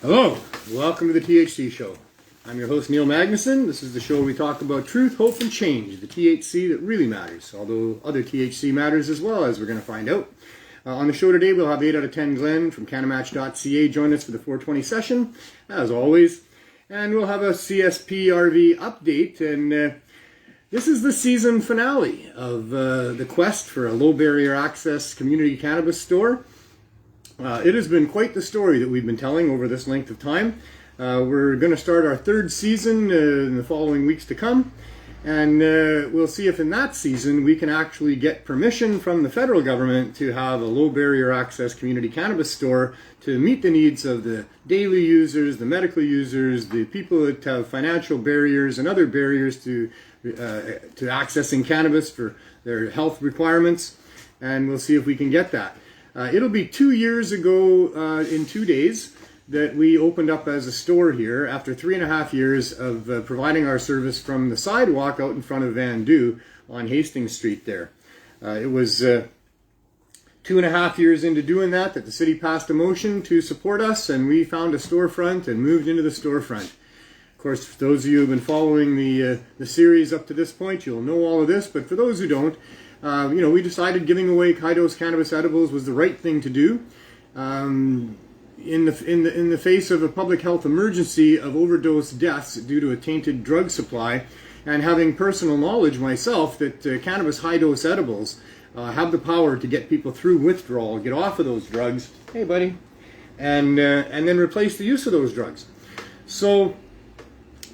Hello, welcome to the THC Show. I'm your host, Neil Magnuson. This is the show where we talk about truth, hope, and change, the THC that really matters, although other THC matters as well, as we're going to find out. On the show today, we'll have 8 out of 10 Glenn from CannaMatch.ca join us for the 420 session, as always. And we'll have a CSP RV update, and this is the season finale of the quest for a low-barrier access community cannabis store. It has been quite the story that we've been telling over this length of time. We're going to start our third season in the following weeks to come, and we'll see if in that season we can actually get permission from the federal government to have a low barrier access community cannabis store to meet the needs of the daily users, the medical users, the people that have financial barriers and other barriers to accessing cannabis for their health requirements, and we'll see if we can get that. It'll be 2 years ago in 2 days that we opened up as a store here after 3.5 years of providing our service from the sidewalk out in front of Van Du on Hastings Street there. It was 2.5 years into doing that the city passed a motion to support us, and we found a storefront and moved into the storefront. Of course, for those of you who have been following the series up to this point, you'll know all of this, but for those who don't, we decided giving away high-dose cannabis edibles was the right thing to do. In the face of a public health emergency of overdose deaths due to a tainted drug supply, and having personal knowledge myself that cannabis high-dose edibles have the power to get people through withdrawal, get off of those drugs, hey buddy, and then replace the use of those drugs. So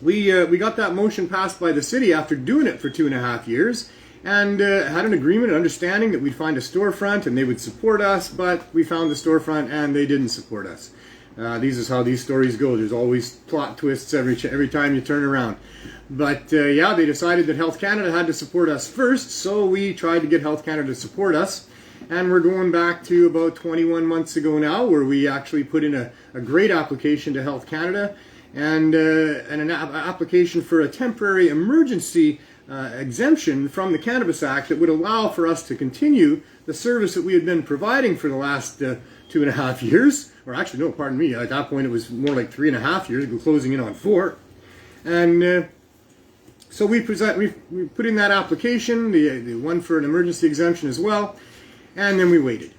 we got that motion passed by the city after doing it for 2.5 years, and had an agreement, an understanding that we'd find a storefront and they would support us, but we found the storefront and they didn't support us. This is how these stories go. There's always plot twists every time you turn around. But they decided that Health Canada had to support us first, so we tried to get Health Canada to support us. And we're going back to about 21 months ago now, where we actually put in a great application to Health Canada and an application for a temporary emergency exemption from the Cannabis Act that would allow for us to continue the service that we had been providing for the last 2.5 years. Or actually, no, pardon me, at that point it was more like 3.5 years, closing in on 4. And so we put in that application, the one for an emergency exemption as well, and then we waited.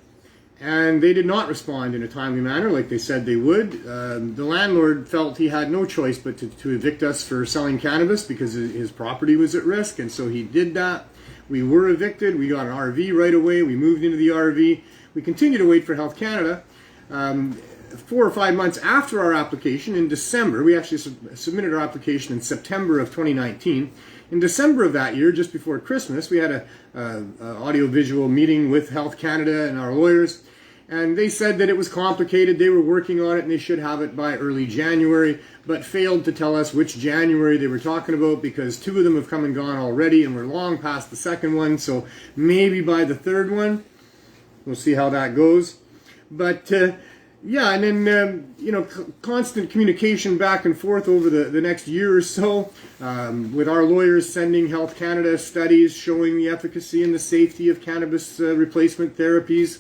And they did not respond in a timely manner like they said they would. The landlord felt he had no choice but to evict us for selling cannabis because his property was at risk, and so he did that. We were evicted. We got an RV right away. We moved into the RV. We continued to wait for Health Canada. 4 or 5 months after our application, in December, we actually submitted our application in September of 2019. In December of that year, just before Christmas, we had an audio-visual meeting with Health Canada and our lawyers, and they said that it was complicated, they were working on it, and they should have it by early January, but failed to tell us which January they were talking about, because 2 of them have come and gone already, and we're long past the second one, so maybe by the third one. We'll see how that goes. But and then constant communication back and forth over the next year or so, with our lawyers sending Health Canada studies showing the efficacy and the safety of cannabis replacement therapies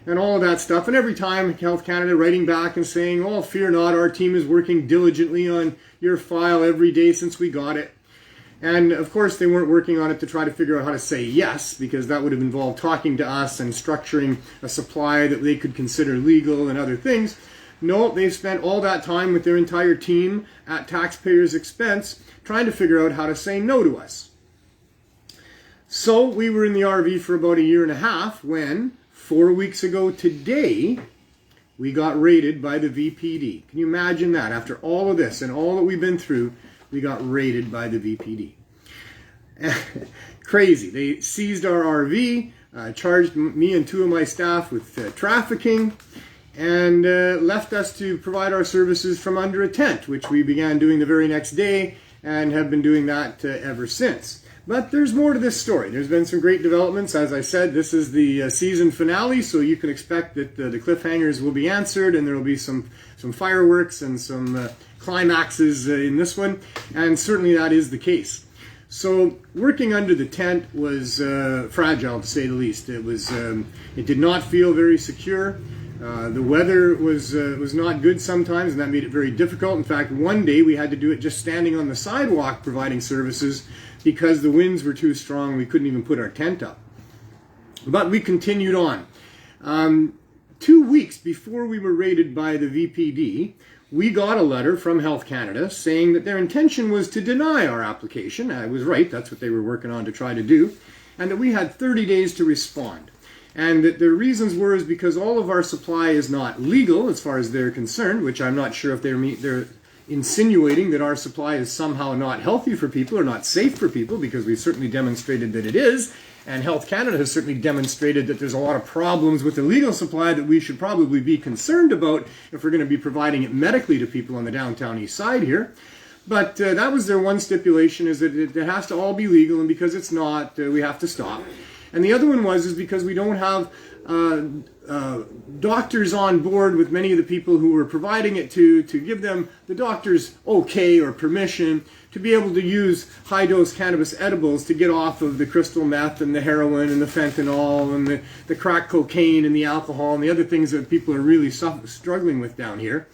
and all of that stuff. And every time Health Canada writing back and saying, "Oh, fear not, our team is working diligently on your file every day since we got it." And of course they weren't working on it to try to figure out how to say yes, because that would have involved talking to us and structuring a supply that they could consider legal and other things. No, they've spent all that time with their entire team at taxpayers' expense trying to figure out how to say no to us. So we were in the RV for about 1.5 years when, 4 weeks ago today, we got raided by the VPD. Can you imagine that? After all of this and all that we've been through, we got raided by the VPD. Crazy. They seized our RV, charged me and 2 of my staff with trafficking, and left us to provide our services from under a tent, which we began doing the very next day and have been doing that ever since. But there's more to this story. There's been some great developments. As I said, this is the season finale, so you can expect that the cliffhangers will be answered, and there will be some fireworks and some climaxes in this one, and certainly that is the case. So working under the tent was fragile, to say the least. It did not feel very secure. The weather was not good sometimes, and that made it very difficult. In fact, one day we had to do it just standing on the sidewalk providing services because the winds were too strong. We couldn't even put our tent up. But we continued on. 2 weeks before we were raided by the VPD, we got a letter from Health Canada saying that their intention was to deny our application. I was right, that's what they were working on to try to do, and that we had 30 days to respond. And that the reasons were is because all of our supply is not legal as far as they're concerned, which I'm not sure if they're insinuating that our supply is somehow not healthy for people or not safe for people, because we've certainly demonstrated that it is. And Health Canada has certainly demonstrated that there's a lot of problems with illegal supply that we should probably be concerned about if we're going to be providing it medically to people on the downtown east side here. But that was their one stipulation, is that it has to all be legal, and because it's not, we have to stop. And the other one is because we don't have doctors on board with many of the people who were providing it to give them the doctor's okay or permission to be able to use high-dose cannabis edibles to get off of the crystal meth and the heroin and the fentanyl and the crack cocaine and the alcohol and the other things that people are really struggling with down here.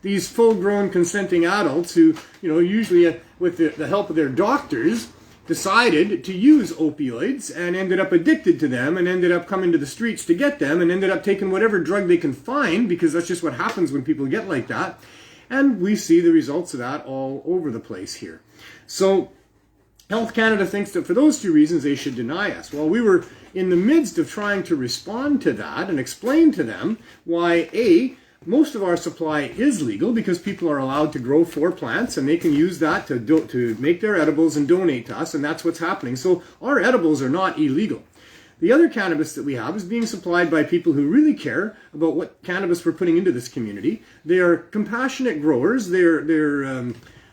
These full-grown consenting adults who, usually with the help of their doctors, decided to use opioids and ended up addicted to them and ended up coming to the streets to get them and ended up taking whatever drug they can find, because that's just what happens when people get like that. And we see the results of that all over the place here. So Health Canada thinks that for those two reasons they should deny us. Well, we were in the midst of trying to respond to that and explain to them why, A, most of our supply is legal because people are allowed to grow 4 plants and they can use that to make their edibles and donate to us, and that's what's happening. So our edibles are not illegal. The other cannabis that we have is being supplied by people who really care about what cannabis we're putting into this community. They are compassionate growers. They're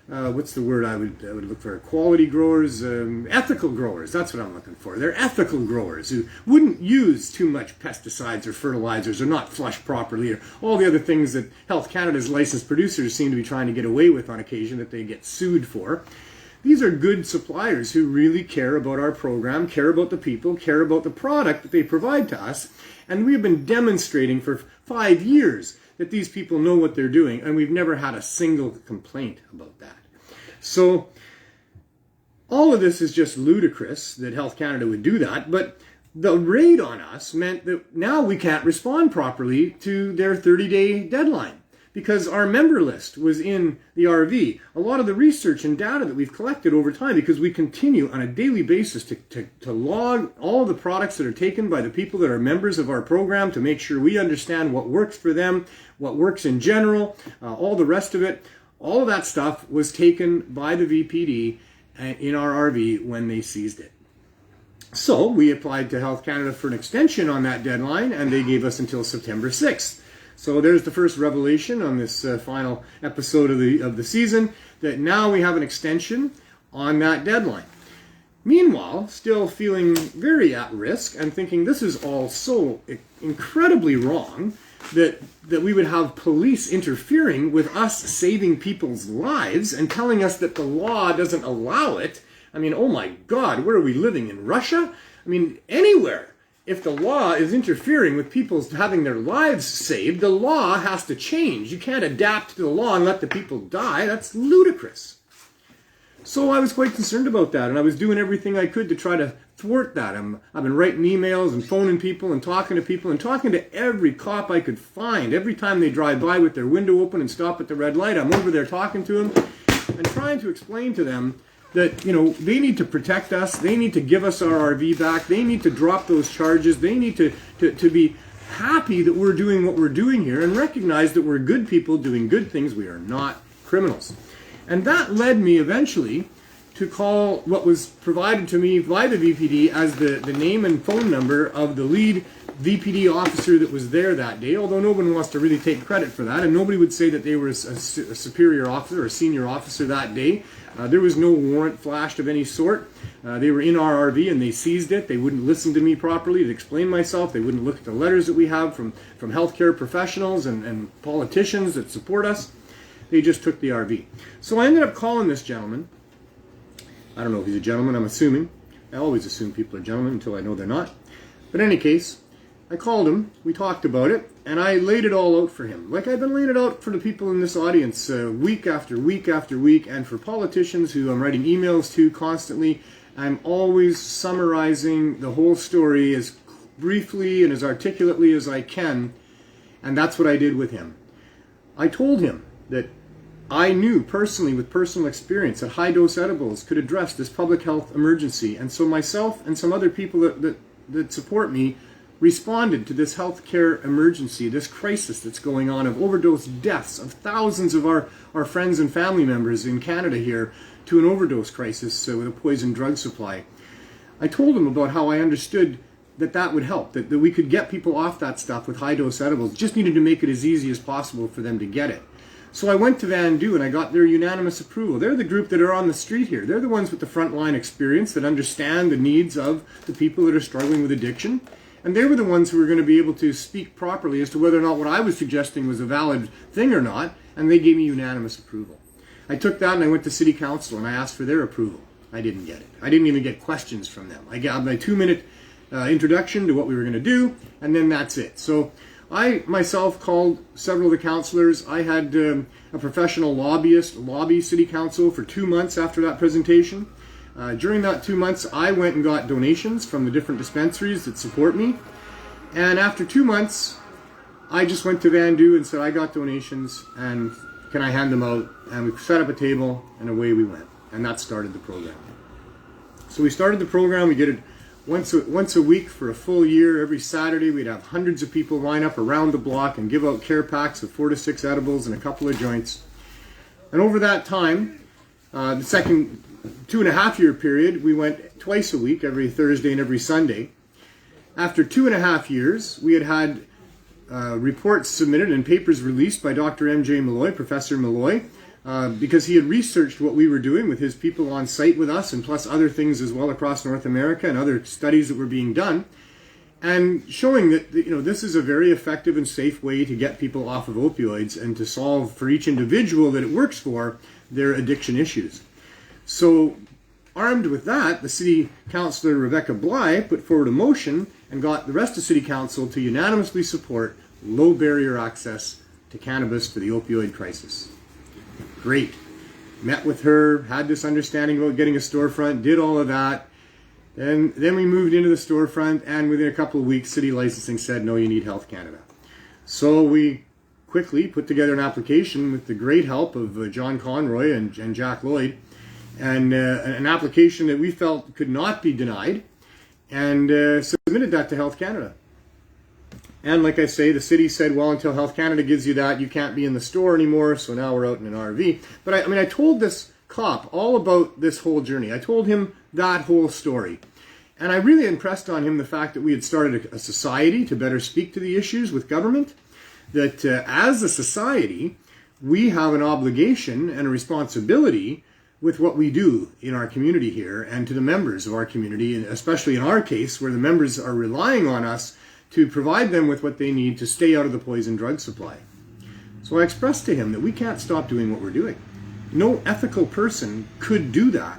what's the word I would look for? Quality growers, ethical growers. That's what I'm looking for. They're ethical growers who wouldn't use too much pesticides or fertilizers or not flush properly or all the other things that Health Canada's licensed producers seem to be trying to get away with on occasion that they get sued for. These are good suppliers who really care about our program, care about the people, care about the product that they provide to us. And we have been demonstrating for 5 years that these people know what they're doing, and we've never had a single complaint about that. So all of this is just ludicrous that Health Canada would do that, but the raid on us meant that now we can't respond properly to their 30-day deadline, because our member list was in the RV. A lot of the research and data that we've collected over time, because we continue on a daily basis to log all the products that are taken by the people that are members of our program to make sure we understand what works for them, what works in general, all the rest of it. All of that stuff was taken by the VPD in our RV when they seized it. So we applied to Health Canada for an extension on that deadline, and they gave us until September 6th. So there's the first revelation on this final episode of the season, that now we have an extension on that deadline. Meanwhile, still feeling very at risk and thinking this is all so incredibly wrong that we would have police interfering with us saving people's lives and telling us that the law doesn't allow it. I mean, oh my God, where are we living? In Russia? I mean, anywhere. If the law is interfering with people having their lives saved, the law has to change. You can't adapt to the law and let the people die. That's ludicrous. So I was quite concerned about that, and I was doing everything I could to try to thwart that. I've been writing emails and phoning people and talking to people and talking to every cop I could find. Every time they drive by with their window open and stop at the red light, I'm over there talking to them and trying to explain to them that, they need to protect us. They need to give us our RV back. They need to drop those charges. They need to be happy that we're doing what we're doing here and recognize that we're good people doing good things. We are not criminals. And that led me eventually to call what was provided to me by the VPD as the name and phone number of the lead VPD officer that was there that day, although no one wants to really take credit for that, and nobody would say that they were a superior officer or a senior officer that day. There was no warrant flashed of any sort. They were in our RV and they seized it. They wouldn't listen to me properly to explain myself. They wouldn't look at the letters that we have from healthcare professionals and politicians that support us. They just took the RV. So I ended up calling this gentleman. I don't know if he's a gentleman, I'm assuming. I always assume people are gentlemen until I know they're not. But in any case, I called him, we talked about it, and I laid it all out for him. Like I've been laying it out for the people in this audience week after week after week, and for politicians who I'm writing emails to constantly. I'm always summarizing the whole story as briefly and as articulately as I can, and that's what I did with him. I told him that I knew personally, with personal experience, that high-dose edibles could address this public health emergency, and so myself and some other people that support me responded to this healthcare emergency, this crisis that's going on of overdose deaths of thousands of our friends and family members in Canada here to an overdose crisis with a poison drug supply. I told him about how I understood that would help, that we could get people off that stuff with high-dose edibles. Just needed to make it as easy as possible for them to get it. So I went to Vandu and I got their unanimous approval. They're the group that are on the street here. They're the ones with the frontline experience that understand the needs of the people that are struggling with addiction. And they were the ones who were going to be able to speak properly as to whether or not what I was suggesting was a valid thing or not, and they gave me unanimous approval. I took that and I went to City Council and I asked for their approval. I didn't get it. I didn't even get questions from them. I got my 2-minute introduction to what we were going to do, and then that's it. So I myself called several of the councillors. I had a professional lobbyist lobby City Council for 2 months after that presentation. During that 2 months, I went and got donations from the different dispensaries that support me. And after 2 months, I just went to Vandu and said, I got donations, and can I hand them out? And we set up a table, and away we went. And that started the program. So we started the program. We did it once a week for a full year. Every Saturday, we'd have hundreds of people line up around the block and give out care packs of 4 to 6 edibles and a couple of joints. And over that time, the second 2.5-year period, we went twice a week, every Thursday and every Sunday. After 2.5 years, we had reports submitted and papers released by Dr. M.J. Malloy, Professor Malloy, because he had researched what we were doing with his people on site with us, and plus other things as well across North America and other studies that were being done, and showing that this is a very effective and safe way to get people off of opioids and to solve for each individual that it works for their addiction issues. So, armed with that, the City Councillor Rebecca Bly put forward a motion and got the rest of City Council to unanimously support low barrier access to cannabis for the opioid crisis. Great. Met with her, had this understanding about getting a storefront, did all of that. And then we moved into the storefront, and within a couple of weeks, City Licensing said, no, you need Health Canada. So we quickly put together an application with the great help of John Conroy and Jack Lloyd, and an application that we felt could not be denied, and submitted that to Health Canada. And like I say, the city said, well, until Health Canada gives you that, you can't be in the store anymore, so now we're out in an RV. But I told this cop all about this whole journey. I told him that whole story. And I really impressed on him the fact that we had started a society to better speak to the issues with government, that as a society, we have an obligation and a responsibility with what we do in our community here and to the members of our community, and especially in our case where the members are relying on us to provide them with what they need to stay out of the poison drug supply. So I expressed to him that we can't stop doing what we're doing. No ethical person could do that.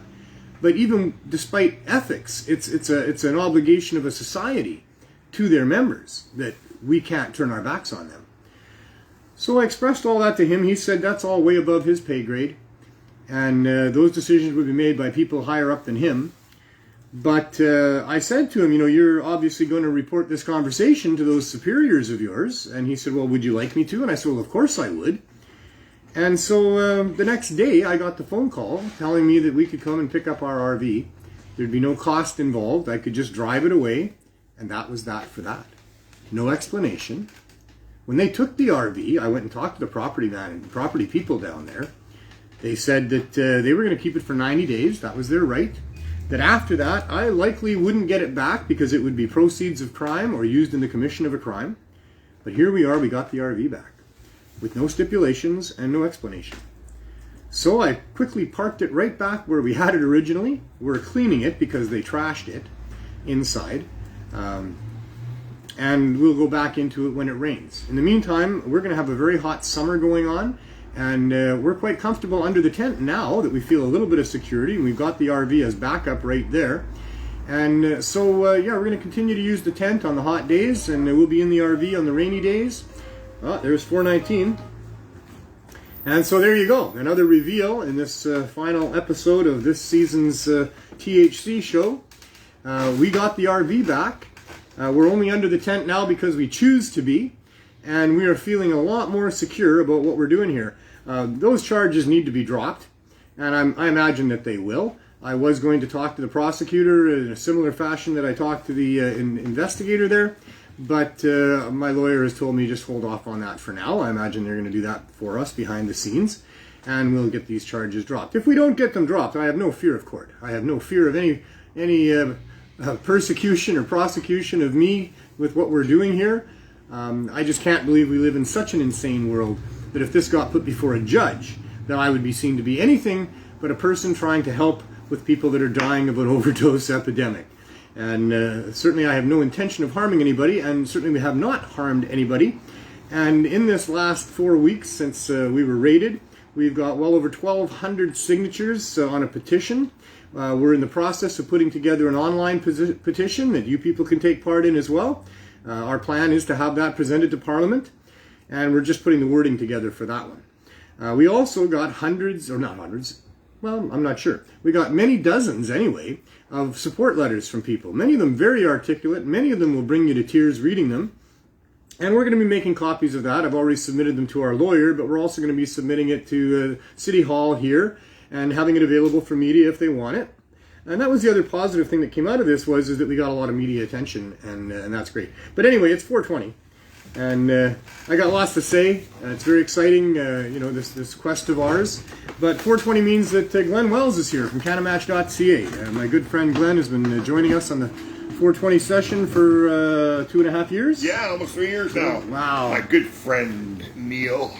But even despite ethics, it's an obligation of a society to their members that we can't turn our backs on them. So I expressed all that to him. He said that's all way above his pay grade, and those decisions would be made by people higher up than him. But I said to him, you're obviously going to report this conversation to those superiors of yours. And he said, well, would you like me to? And I said, well, of course I would. And so the next day I got the phone call telling me that we could come and pick up our RV. There'd be no cost involved. I could just drive it away. And that was that for that. No explanation. When they took the RV, I went and talked to the property people down there. They said that they were going to keep it for 90 days. That was their right. That after that, I likely wouldn't get it back because it would be proceeds of crime or used in the commission of a crime. But here we are, we got the RV back with no stipulations and no explanation. So I quickly parked it right back where we had it originally. We're cleaning it because they trashed it inside. And we'll go back into it when it rains. In the meantime, we're going to have a very hot summer going on. And we're quite comfortable under the tent now that we feel a little bit of security. And we've got the RV as backup right there. And so, yeah, we're going to continue to use the tent on the hot days, and we'll be in the RV on the rainy days. Oh, there's 419. And so there you go, another reveal in this final episode of this season's THC show. We got the RV back. We're only under the tent now because we choose to be, and we are feeling a lot more secure about what we're doing here. Those charges need to be dropped, and I imagine that they will. I was going to talk to the prosecutor in a similar fashion that I talked to the investigator there, but my lawyer has told me just hold off on that for now. I imagine they're going to do that for us behind the scenes, and we'll get these charges dropped. If we don't get them dropped, I have no fear of court. I have no fear of any persecution or prosecution of me with what we're doing here. I just can't believe we live in such an insane world that if this got put before a judge, that I would be seen to be anything but a person trying to help with people that are dying of an overdose epidemic. And certainly I have no intention of harming anybody, and certainly we have not harmed anybody. And in this last 4 weeks since we were raided, we've got well over 1,200 signatures on a petition. We're in the process of putting together an online petition that you people can take part in as well. Our plan is to have that presented to Parliament, and we're just putting the wording together for that one. We also got hundreds, or not hundreds, well, I'm not sure. We got many dozens, anyway, of support letters from people. Many of them very articulate. Many of them will bring you to tears reading them. And we're going to be making copies of that. I've already submitted them to our lawyer, but we're also going to be submitting it to City Hall here and having it available for media if they want it. And that was the other positive thing that came out of this is that we got a lot of media attention, and that's great. But anyway, it's 420. And I got lots to say. It's very exciting, this quest of ours. But 420 means that Glenn Wells is here from CannaMatch.ca. My good friend Glenn has been joining us on the 420 session for 2.5 years. Yeah, almost 3 years now. Wow. My good friend Neil.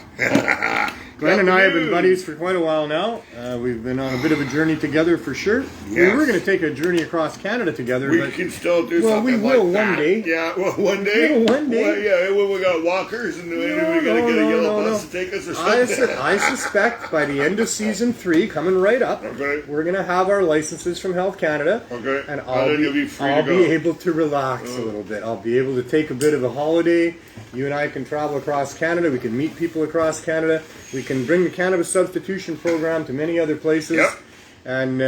Glenn and I have been buddies for quite a while now. We've been on a bit of a journey together for sure. Yes. We were going to take a journey across Canada together. We can still do something like that. Well, we will one day. Yeah, well, one day. One day. Well, yeah, when we got walkers and we got to get a yellow bus to take us or something. I suspect by the end of season 3, coming right up, okay, we're going to have our licenses from Health Canada. Okay. And I'll be able to relax a little bit. I'll be able to take a bit of a holiday. You and I can travel across Canada. We can meet people across Canada. We can bring the Cannabis Substitution Program to many other places. Yep. And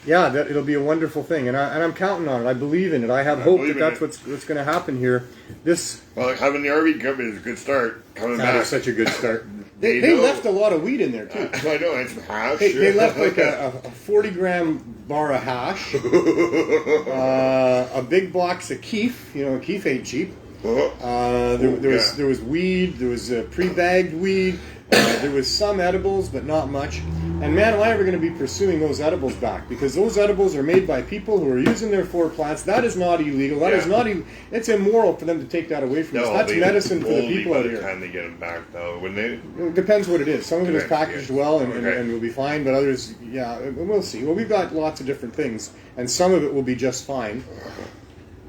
it'll be a wonderful thing. And I'm counting on it. I believe in it. I have hope that that's what's going to happen here. Well, having the RV company is a good start. That is such a good start. They left a lot of weed in there too. I know, it's hash. They left like a 40-gram bar of hash, a big box of keef. Keef ain't cheap. There was weed. There was pre-bagged weed. There was some edibles, but not much. And man, am I ever going to be pursuing those edibles back, because those edibles are made by people who are using their 4 plants. That is not illegal. That is not. It's immoral for them to take that away from us. That's medicine for the people out here. By the time they get them back, though, wouldn't they? It depends what it is. Some of it is packaged well and will be fine, but others, we'll see. Well, we've got lots of different things, and some of it will be just fine.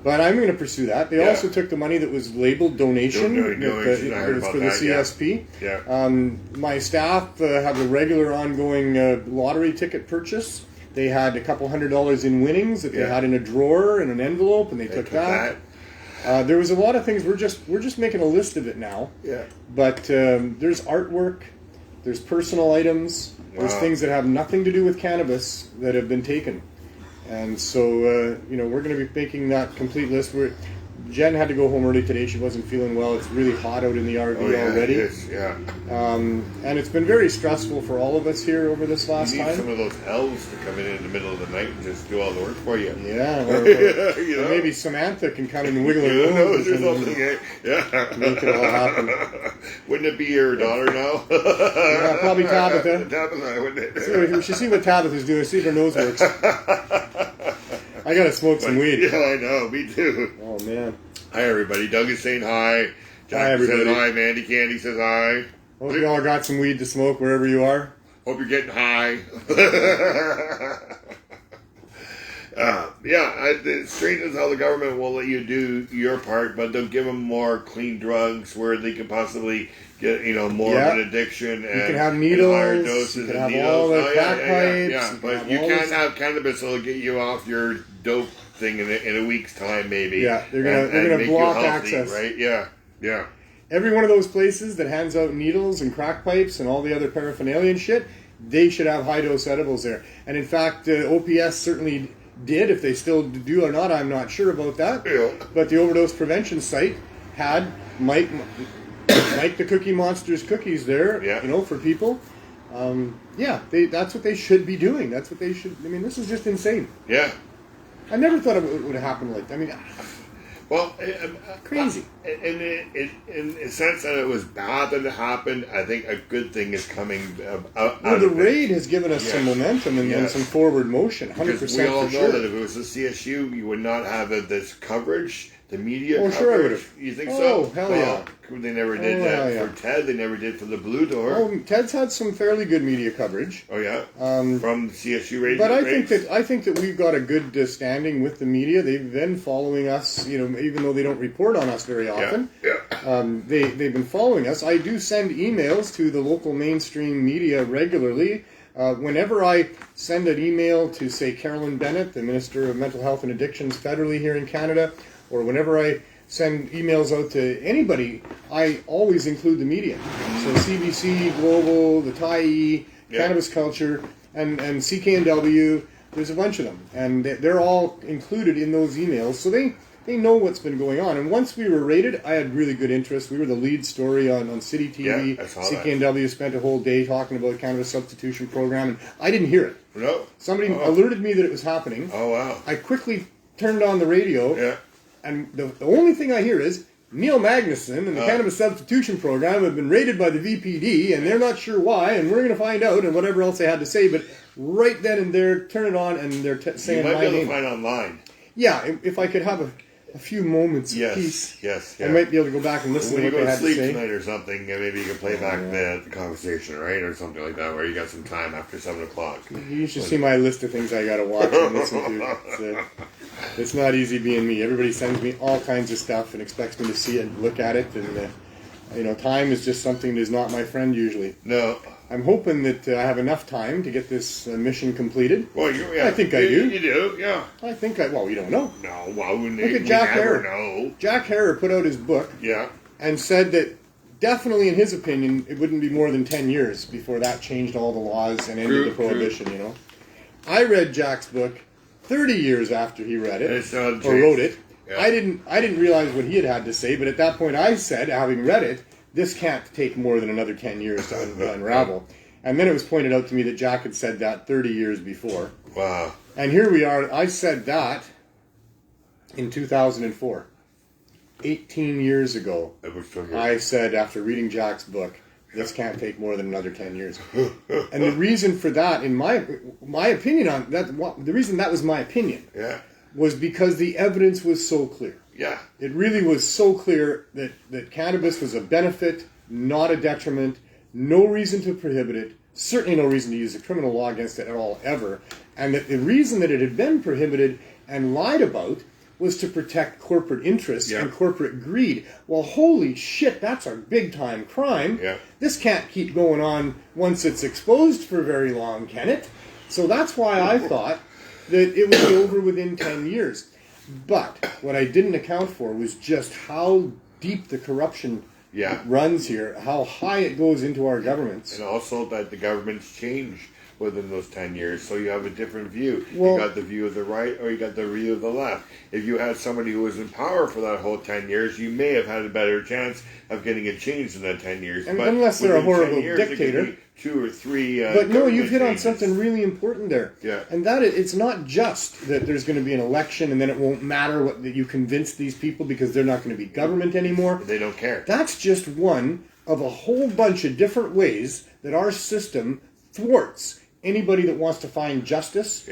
But I'm going to pursue that. They also took the money that was labeled donation. It's for the CSP. Yeah. My staff have a regular ongoing lottery ticket purchase. They had a couple $100 in winnings that they had in a drawer in an envelope, and they took that. There was a lot of things. We're just making a list of it now. Yeah. But there's artwork, there's personal items, there's things that have nothing to do with cannabis that have been taken. And so, we're going to be making that complete list. Jen had to go home early today. She wasn't feeling well. It's really hot out in the RV already. It is, yeah. And it's been very stressful for all of us here over this last time. You need some of those elves to come in the middle of the night and just do all the work for you. Yeah. Or maybe Samantha can come and wiggle her nose and make it all happen. Wouldn't it be your daughter now? Yeah, probably Tabitha. Tabitha, wouldn't it? We should see what Tabitha's doing. See if her nose works. I gotta smoke some weed. Yeah, I know. Me too. Oh man. Hi everybody. Doug is saying hi. Jack says hi. Mandy Candy says hi. Hope you all got some weed to smoke wherever you are. Hope you're getting high. It's strange as how the government will let you do your part, but they'll give them more clean drugs where they can possibly get, more of an addiction. You can have needles. Higher doses you can and have needles. all the crack pipes. But you can't have cannabis that'll get you off your dope thing in a week's time, maybe. Yeah, they're gonna make block you healthy, access. right? Yeah, yeah. Every one of those places that hands out needles and crack pipes and all the other paraphernalia and shit, they should have high-dose edibles there. And in fact, OPS certainly did. If they still do or not, I'm not sure about that. Yeah. But the overdose prevention site had Mike the Cookie Monster's cookies there, Yeah. for people. That's what they should be doing. That's what they should. I mean, this is just insane. Yeah. I never thought it would have happened like that. I mean, Well, crazy. In the sense that it was bad that it happened, I think a good thing is coming out Well, the of it. raid has given us some momentum and Yes. some forward motion, 100% Because we all for know sure. that if it was the CSU, you would not have this coverage, the media Oh, coverage. sure I would've. You think Oh, so? hell Well, they never did Oh, that hell yeah. for Ted. They never did for the Blue Door. Oh, Ted's had some fairly good media coverage. Oh yeah, from the CSU radio. But I think that we've got a good standing with the media. They've been following us, even though they don't report on us very often. Yeah. They've been following us. I do send emails to the local mainstream media regularly. Whenever I send an email to, say, Carolyn Bennett, the Minister of Mental Health and Addictions federally here in Canada, or whenever I send emails out to anybody, I always include the media. So CBC, Global, the TIE, Cannabis Culture, and CKNW, there's a bunch of them. And they're all included in those emails. So they know what's been going on. And once we were rated, I had really good interest. We were the lead story on City TV. Yeah, I saw CKNW spent a whole day talking about the Cannabis Substitution Program, and I didn't hear it. No. Somebody alerted me that it was happening. Oh wow. I quickly turned on the radio. Yeah. And the only thing I hear is Neil Magnuson and the Cannabis Substitution Program have been raided by the VPD, and they're not sure why, and we're going to find out, and whatever else they had to say. But right then and there, turn it on, and they're saying my name. You might be able to find online. Yeah, if I could have a few moments of peace, Yes. I might be able to go back and listen When to you what go they to had to sleep say. tonight or something, maybe you can play back the conversation, right, or something like that, where you got some time after 7 o'clock. You should see my list of things I got to watch and listen to. It's not easy being me. Everybody sends me all kinds of stuff and expects me to see it and look at it. And, time is just something that is not my friend usually. No. I'm hoping that I have enough time to get this mission completed. Well, I think I do. You do, yeah. I think well, we don't know. No, well, Look at Jack Harrer. know. Jack Harrer put out his book and said that definitely, in his opinion, it wouldn't be more than 10 years before that changed all the laws and ended the prohibition, I read Jack's book 30 years after he read it, or wrote it. Yeah. I didn't realize what he had to say, but at that point I said, having read it, this can't take more than another 10 years to unravel. And then it was pointed out to me that Jack had said that 30 years before. Wow. And here we are. I said that in 2004. 18 years ago, I said, after reading Jack's book, this can't take more than another 10 years. And the reason for that, in my opinion on that, the reason that was my opinion, was because the evidence was so clear. Yeah. It really was so clear that cannabis was a benefit, not a detriment, no reason to prohibit it, certainly no reason to use a criminal law against it at all, ever. And that the reason that it had been prohibited and lied about was to protect corporate interests and corporate greed. Well, holy shit, that's a big-time crime. Yeah. This can't keep going on once it's exposed for very long, can it? So that's why I thought that it would be over within 10 years. But what I didn't account for was just how deep the corruption runs here, how high it goes into our governments. And also that the governments change within those 10 years, so you have a different view. Well, you got the view of the right, or you got the view of the left. If you had somebody who was in power for that whole 10 years, you may have had a better chance of getting it changed in that 10 years. And but unless they're a within 10 horrible years, it could dictator. be 2 or 3 But no, you've hit on changes. something really important there. Yeah. And that it's not just that there's going to be an election and then it won't matter that you convince these people because they're not going to be government anymore. They don't care. That's just one of a whole bunch of different ways that our system thwarts anybody that wants to find justice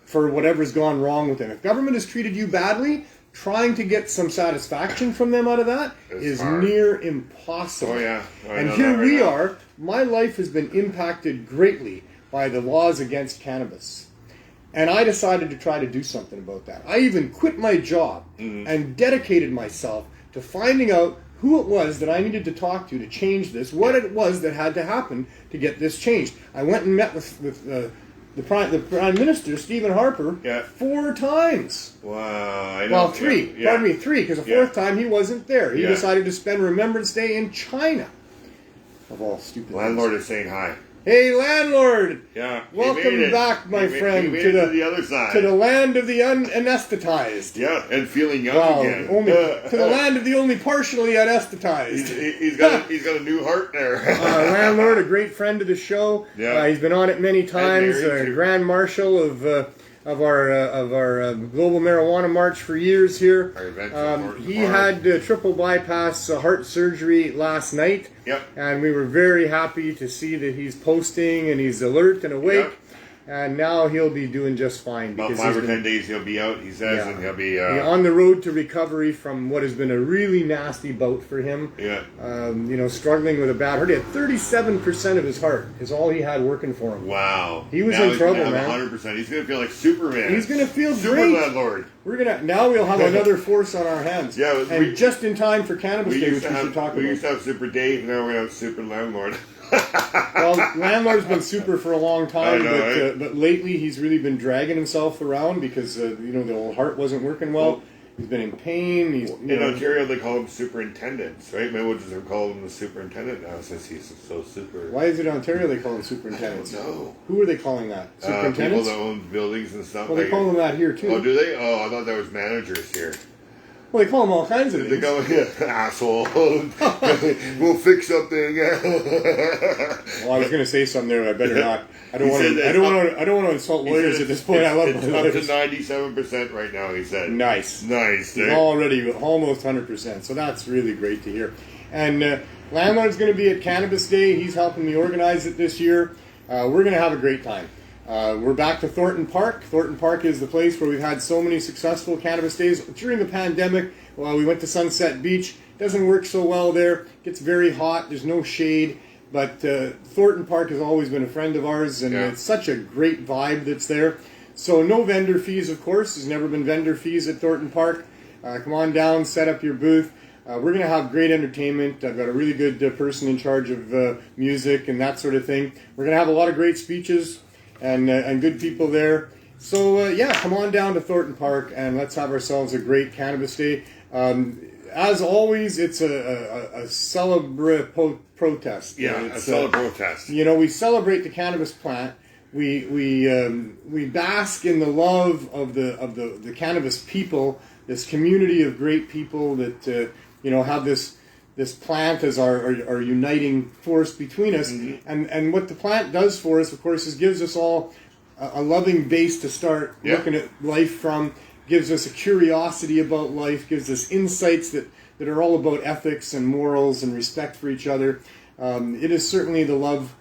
for whatever's gone wrong with them. If government has treated you badly, trying to get some satisfaction from them out of that is near impossible. Oh, yeah. And here we are. My life has been impacted greatly by the laws against cannabis. And I decided to try to do something about that. I even quit my job and dedicated myself to finding out who it was that I needed to talk to change this, what it was that had to happen to get this changed. I went and met with the Prime Minister, Stephen Harper, 4 times. Wow. I know. Well, 3. Yeah. Pardon me, 3, because the 4th time he wasn't there. He Yeah. decided to spend Remembrance Day in China. Of all stupid Landlord things. is saying hi. Hey, landlord! Yeah. Welcome back, my friend, to the other side. to the land of the unanesthetized. Yeah, and feeling young Wow, again. to the land of the only partially anesthetized. He's got a new heart there. Landlord, a great friend of the show. Yeah. He's been on it many times. Grand Marshal of our global marijuana march for years here. He had triple bypass heart surgery last night. Yep. And we were very happy to see that he's posting and he's alert and awake. Yep. And now he'll be doing just fine. About 5 or 10 days he'll be out, he says, and he'll be... on the road to recovery from what has been a really nasty bout for him. Yeah. Struggling with a bad heart. He had 37% of his heart is all he had working for him. Wow. He was in trouble, man. 100%. He's going to feel like Superman. He's going to feel Super great. Landlord. Now we'll have another force on our hands. Yeah, and just in time for Cannabis Day, which we should talk about. We used to have Super Dave, now we have Super Landlord. Well, Landlord's been super for a long time, I know, right? But lately he's really been dragging himself around because the old heart wasn't working well. He's been in pain. In Ontario, they call them superintendents, right? Maybe we'll just call him the superintendent now since he's so super. Why is it Ontario they call them superintendents? I don't know. Who are they calling that? Superintendents? People that own buildings and stuff. Well, they call them that here too. Oh, do they? Oh, I thought that was managers here. Well, they call them all kinds of things. They go, asshole. We'll fix something. Well, I was going to say something there, but I better not. I don't want to insult lawyers at this point. I love it's up to 97% right now. He said. Nice. Right? Already almost 100%. So that's really great to hear. And Landlord's going to be at Cannabis Day. He's helping me organize it this year. We're going to have a great time. We're back to Thornton Park. Thornton Park is the place where we've had so many successful cannabis days. During the pandemic, we went to Sunset Beach. Doesn't work so well there. It gets very hot. There's no shade. But Thornton Park has always been a friend of ours, and it's such a great vibe that's there. So no vendor fees, of course. There's never been vendor fees at Thornton Park. Come on down, set up your booth. We're going to have great entertainment. I've got a really good person in charge of music and that sort of thing. We're going to have a lot of great speeches and good people there. So, come on down to Thornton Park and let's have ourselves a great Cannabis Day. As always, it's a protest. Yeah, a protest. We celebrate the cannabis plant. We bask in the love of the cannabis people, this community of great people that have this plant as our uniting force between us. Mm-hmm. And what the plant does for us, of course, is gives us all a loving base to start looking at life from, gives us a curiosity about life, gives us insights that are all about ethics and morals and respect for each other. It is certainly the love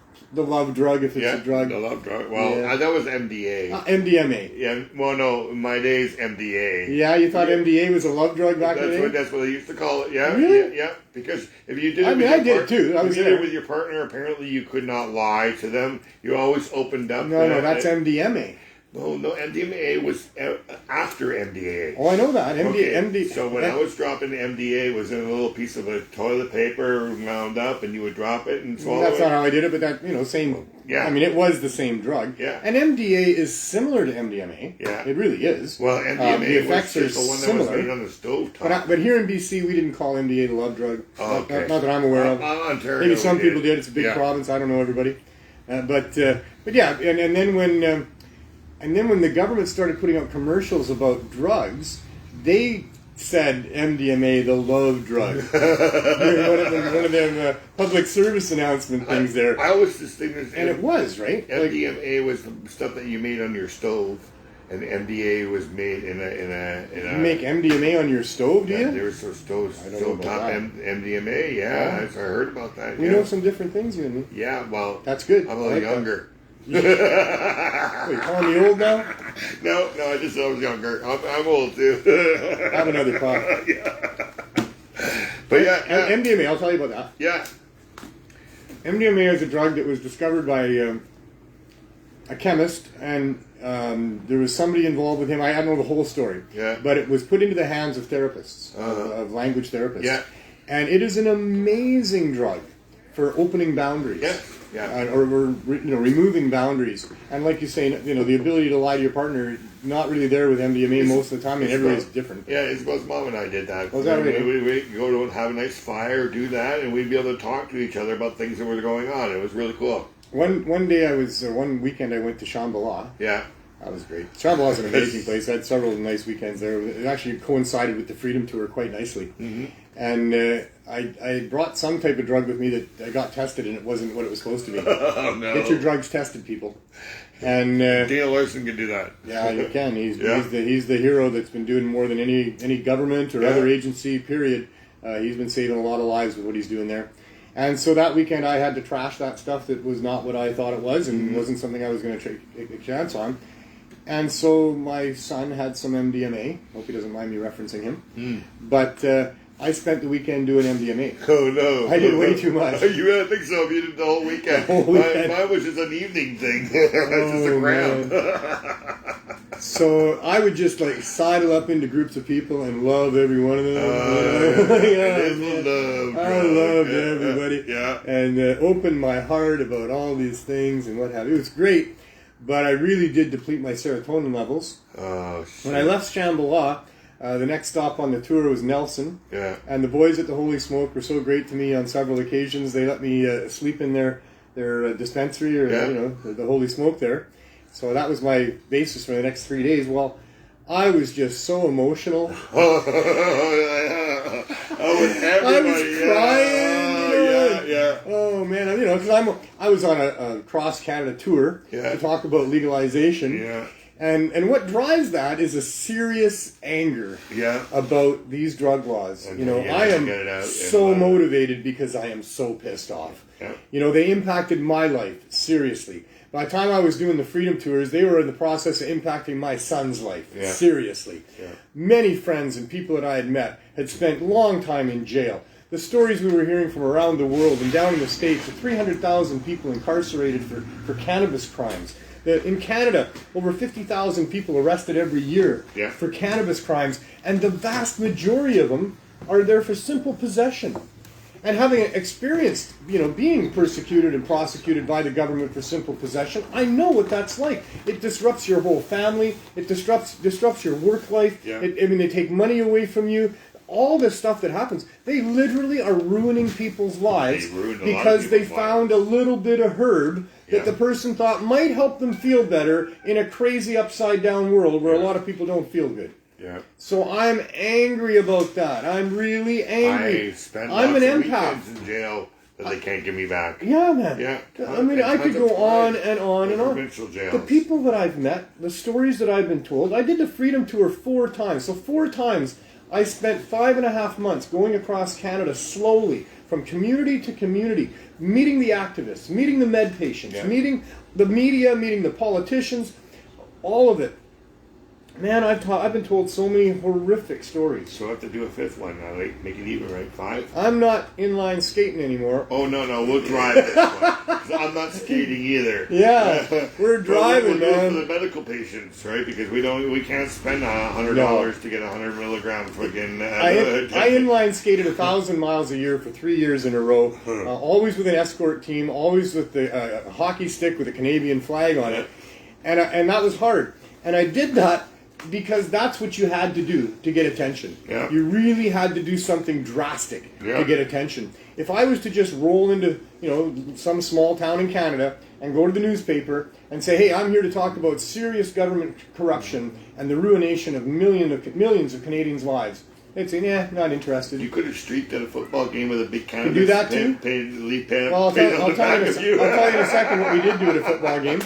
drug, if it's a drug. The love drug. Well, that was MDA. MDMA. Yeah, well, no, my day's MDA. Yeah, you thought MDA was a love drug back in the day? That's what they used to call it, yeah. Really? Yeah, because if you did it I did it too. If you did it with your partner, apparently you could not lie to them. You always opened up. No, that's MDMA. No, MDMA was after MDA. Oh, I know that. So when I was dropping MDA, it was in a little piece of a toilet paper wound up, and you would drop it and swallow it. That's not how I did it, but that, same. Yeah. I mean, it was the same drug. Yeah. And MDA is similar to MDMA. Yeah. It really is. Well, MDMA the effects was just the one similar. that was made on the stove top. But here in BC, we didn't call MDA the love drug. Oh, okay. Not that I'm aware of. Ontario, maybe some people did. It's a big province. I don't know everybody. But yeah, and then when... And then when the government started putting out commercials about drugs, they said MDMA, the love drug. one of them public service announcement things there. I always distinguish. And it was, right? MDMA was the stuff that you made on your stove, and MDA was made in a You make MDMA on your stove, do you? There was some stoves. I don't know about that. MDMA, I heard about that. We know some different things, you and me. Yeah, well. That's good. I'm a little younger. Wait, you calling me old now? No, I just said I was younger. I'm old too. Have another pop. But yeah. MDMA, I'll tell you about that. Yeah. MDMA is a drug that was discovered by a chemist, and there was somebody involved with him. I don't know the whole story. Yeah. But it was put into the hands of therapists, of language therapists. Yeah. And it is an amazing drug for opening boundaries. Yeah. or removing boundaries. And like you say, the ability to lie to your partner, not really there with MDMA most of the time, and everybody's different. Yeah, Isabel's mom and I did that. Was that right? We'd go to have a nice fire, do that, and we'd be able to talk to each other about things that were going on. It was really cool. One weekend I went to Shambhala. Yeah. That was great. Shambhala is an amazing place. I had several nice weekends there. It actually coincided with the Freedom Tour quite nicely. Mm-hmm. And I brought some type of drug with me that I got tested, and it wasn't what it was supposed to be. Oh, no. Get your drugs tested, people. And Dale Larson can do that. Yeah, you can. He's the hero that's been doing more than any government or other agency, period. He's been saving a lot of lives with what he's doing there. And so that weekend I had to trash that stuff that was not what I thought it was, and wasn't something I was going to take a chance on. And so my son had some MDMA. Hope he doesn't mind me referencing him. But I spent the weekend doing MDMA. Oh, no. I did way too much. You I think so. You did the whole weekend. Mine was just an evening thing. Just a gram. So I would just sidle up into groups of people and love every one of them. I loved everybody. Yeah. And opened my heart about all these things and what have you. It was great. But I really did deplete my serotonin levels. Oh, shit. When I left Shambhala, the next stop on the tour was Nelson. Yeah. And the boys at the Holy Smoke were so great to me on several occasions. They let me sleep in their dispensary or the Holy Smoke there. So that was my basis for the next 3 days. Well, I was just so emotional. I was crying. Yeah. Oh man, because I was on a cross Canada tour to talk about legalization. Yeah. And what drives that is a serious anger about these drug laws. And I am so motivated because I am so pissed off. Yeah. They impacted my life, seriously. By the time I was doing the Freedom Tours, they were in the process of impacting my son's life, seriously. Yeah. Many friends and people that I had met had spent long time in jail. The stories we were hearing from around the world and down in the States, 300,000 people incarcerated for cannabis crimes. In Canada, over 50,000 people arrested every year for cannabis crimes, and the vast majority of them are there for simple possession. And having experienced, being persecuted and prosecuted by the government for simple possession, I know what that's like. It disrupts your whole family. It disrupts your work life. Yeah. They take money away from you. All this stuff that happens, they literally are ruining people's lives because they found a little bit of herb that the person thought might help them feel better in a crazy upside-down world where a lot of people don't feel good. Yeah. So I'm angry about that. I'm really angry. I spent I'm lots an of empath. weekends in jail that they can't give me back. Yeah, man. Yeah. I could go on and on and on. Provincial jails. The people that I've met, the stories that I've been told, I did the Freedom Tour 4 times. So 4 times I spent 5.5 months going across Canada slowly, from community to community, meeting the activists, meeting the med patients, meeting the media, meeting the politicians, all of it. Man, I've been told so many horrific stories. So I have to do a 5th one now, make it even, right? 5? I'm not inline skating anymore. Oh, no, we'll drive this one. 'Cause I'm not skating either. Yeah, we're driving, we'll man. for the medical patients, right? Because we can't spend $100 to get 100 milligram fucking... I inline skated 1,000 miles a year for 3 years in a row. Always with an escort team, always with the hockey stick with a Canadian flag on it. And that was hard. And I did that because that's what you had to do to get attention. Yeah. You really had to do something drastic to get attention. If I was to just roll into, some small town in Canada and go to the newspaper and say, hey, I'm here to talk about serious government corruption and the ruination of millions of Canadians' lives, they'd say, not interested. You could have streaked at a football game with a big cannabis. You do that too? I'll tell you in a second what we did do at a football game.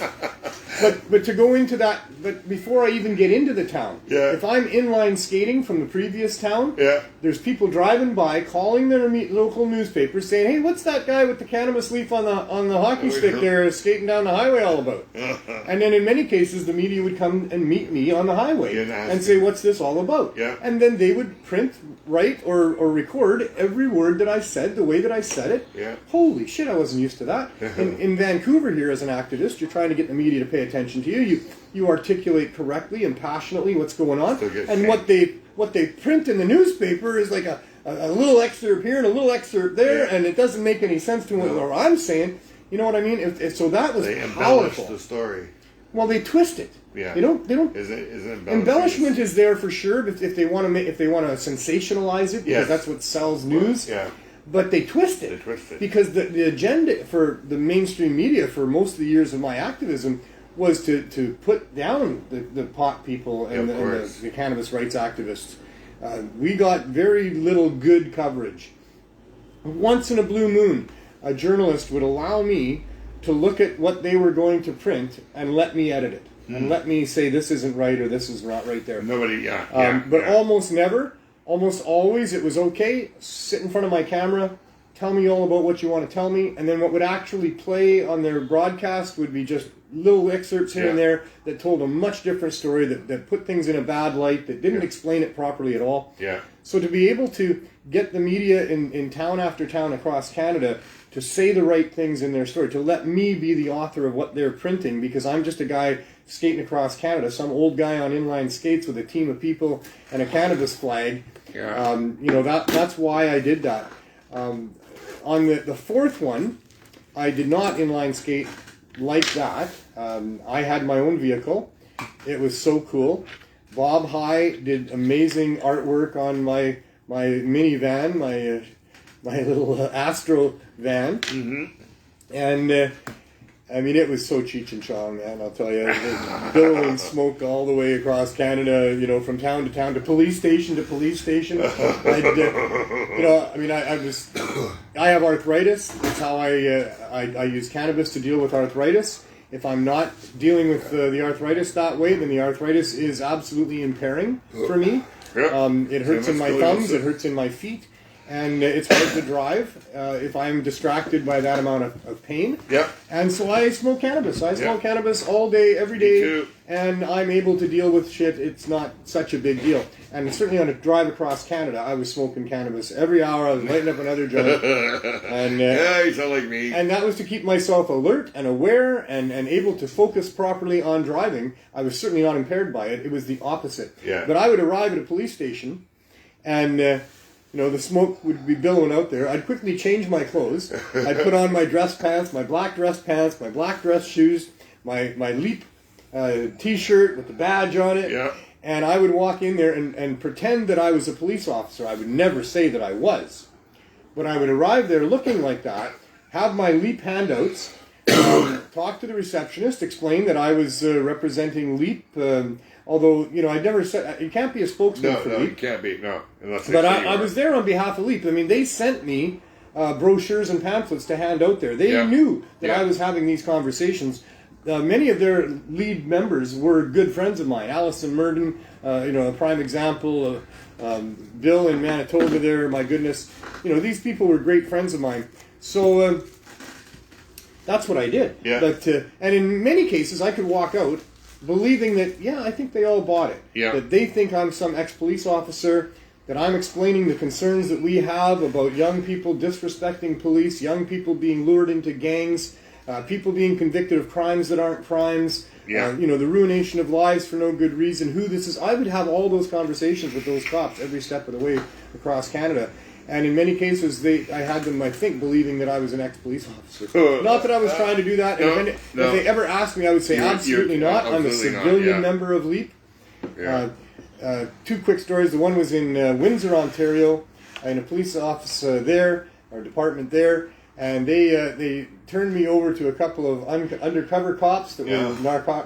But to go into that, but before I even get into the town, if I'm inline skating from the previous town, there's people driving by calling their local newspapers saying, hey, what's that guy with the cannabis leaf on the hockey stick there skating down the highway all about? And then in many cases, the media would come and meet me on the highway and say, what's this all about? And then they would print, write, or record every word that I said, the way that I said it. Holy shit, I wasn't used to that. In Vancouver here as an activist, you're trying to get the media to pay attention to you. You articulate correctly and passionately what's going on, and what they print in the newspaper is like a little excerpt here and a little excerpt there, and it doesn't make any sense to what I'm saying. You know what I mean? So that was they embellish powerful. the story. Well, they twist it. Yeah. They don't. Is it Embellishment is there for sure if they want to sensationalize it, because that's what sells news. Yeah. But they twist it. Because the agenda for the mainstream media for most of the years of my activism was to put down the pot people and the cannabis rights activists. We got very little good coverage. Once in a blue moon, a journalist would allow me to look at what they were going to print and let me edit it. And let me say this isn't right or this is not right there. But almost never, almost always, it was okay. Sit in front of my camera, tell me all about what you want to tell me, and then what would actually play on their broadcast would be just little excerpts here and there that told a much different story, that put things in a bad light, that didn't explain it properly at all. Yeah. So to be able to get the media in town after town across Canada to say the right things in their story, to let me be the author of what they're printing, because I'm just a guy skating across Canada, some old guy on inline skates with a team of people and a cannabis flag. Yeah. That's why I did that. On the fourth one, I did not inline skate like that. I had my own vehicle. It was so cool. Bob High did amazing artwork on my minivan, my little Astro van. Mm-hmm. And it was so Cheech and Chong, man, I'll tell you. Billowing smoke all the way across Canada, from town to town, to police station to police station. I have arthritis. That's how I use cannabis to deal with arthritis. If I'm not dealing with the arthritis that way, then the arthritis is absolutely impairing for me. It hurts in my thumbs, it hurts in my feet. And it's hard to drive if I'm distracted by that amount of pain. Yeah. And so I smoke cannabis. I smoke cannabis all day, every day. Me too. And I'm able to deal with shit. It's not such a big deal. And certainly on a drive across Canada, I was smoking cannabis every hour. I was lighting up another joint. And, you sound like me. And that was to keep myself alert and aware and able to focus properly on driving. I was certainly not impaired by it. It was the opposite. Yeah. But I would arrive at a police station and... the smoke would be billowing out there. I'd quickly change my clothes. I'd put on my dress pants, my black dress pants, my black dress shoes, my Leap T-shirt with the badge on it. Yeah. And I would walk in there and pretend that I was a police officer. I would never say that I was. But I would arrive there looking like that, have my Leap handouts, talk to the receptionist, explain that I was representing Leap. Although, I never said, you can't be a spokesman for Leap. No, you can't be, no. But I was there on behalf of Leap. I mean, they sent me brochures and pamphlets to hand out there. They knew that I was having these conversations. Many of their lead members were good friends of mine. Alison Murden, a prime example. Bill in Manitoba there, my goodness. These people were great friends of mine. So that's what I did. Yeah. But and in many cases, I could walk out believing that, I think they all bought it. Yeah. That they think I'm some ex-police officer, that I'm explaining the concerns that we have about young people disrespecting police, young people being lured into gangs, people being convicted of crimes that aren't crimes, the ruination of lives for no good reason, who this is. I would have all those conversations with those cops every step of the way across Canada. And in many cases, I had them, I think, believing that I was an ex-police officer. Not that I was trying to do that. No, if they ever asked me, I would say, absolutely not. I'm a civilian member of Leap. Yeah. Two quick stories. The one was in Windsor, Ontario, in a police office there, or department there, and they turned me over to a couple of undercover cops that were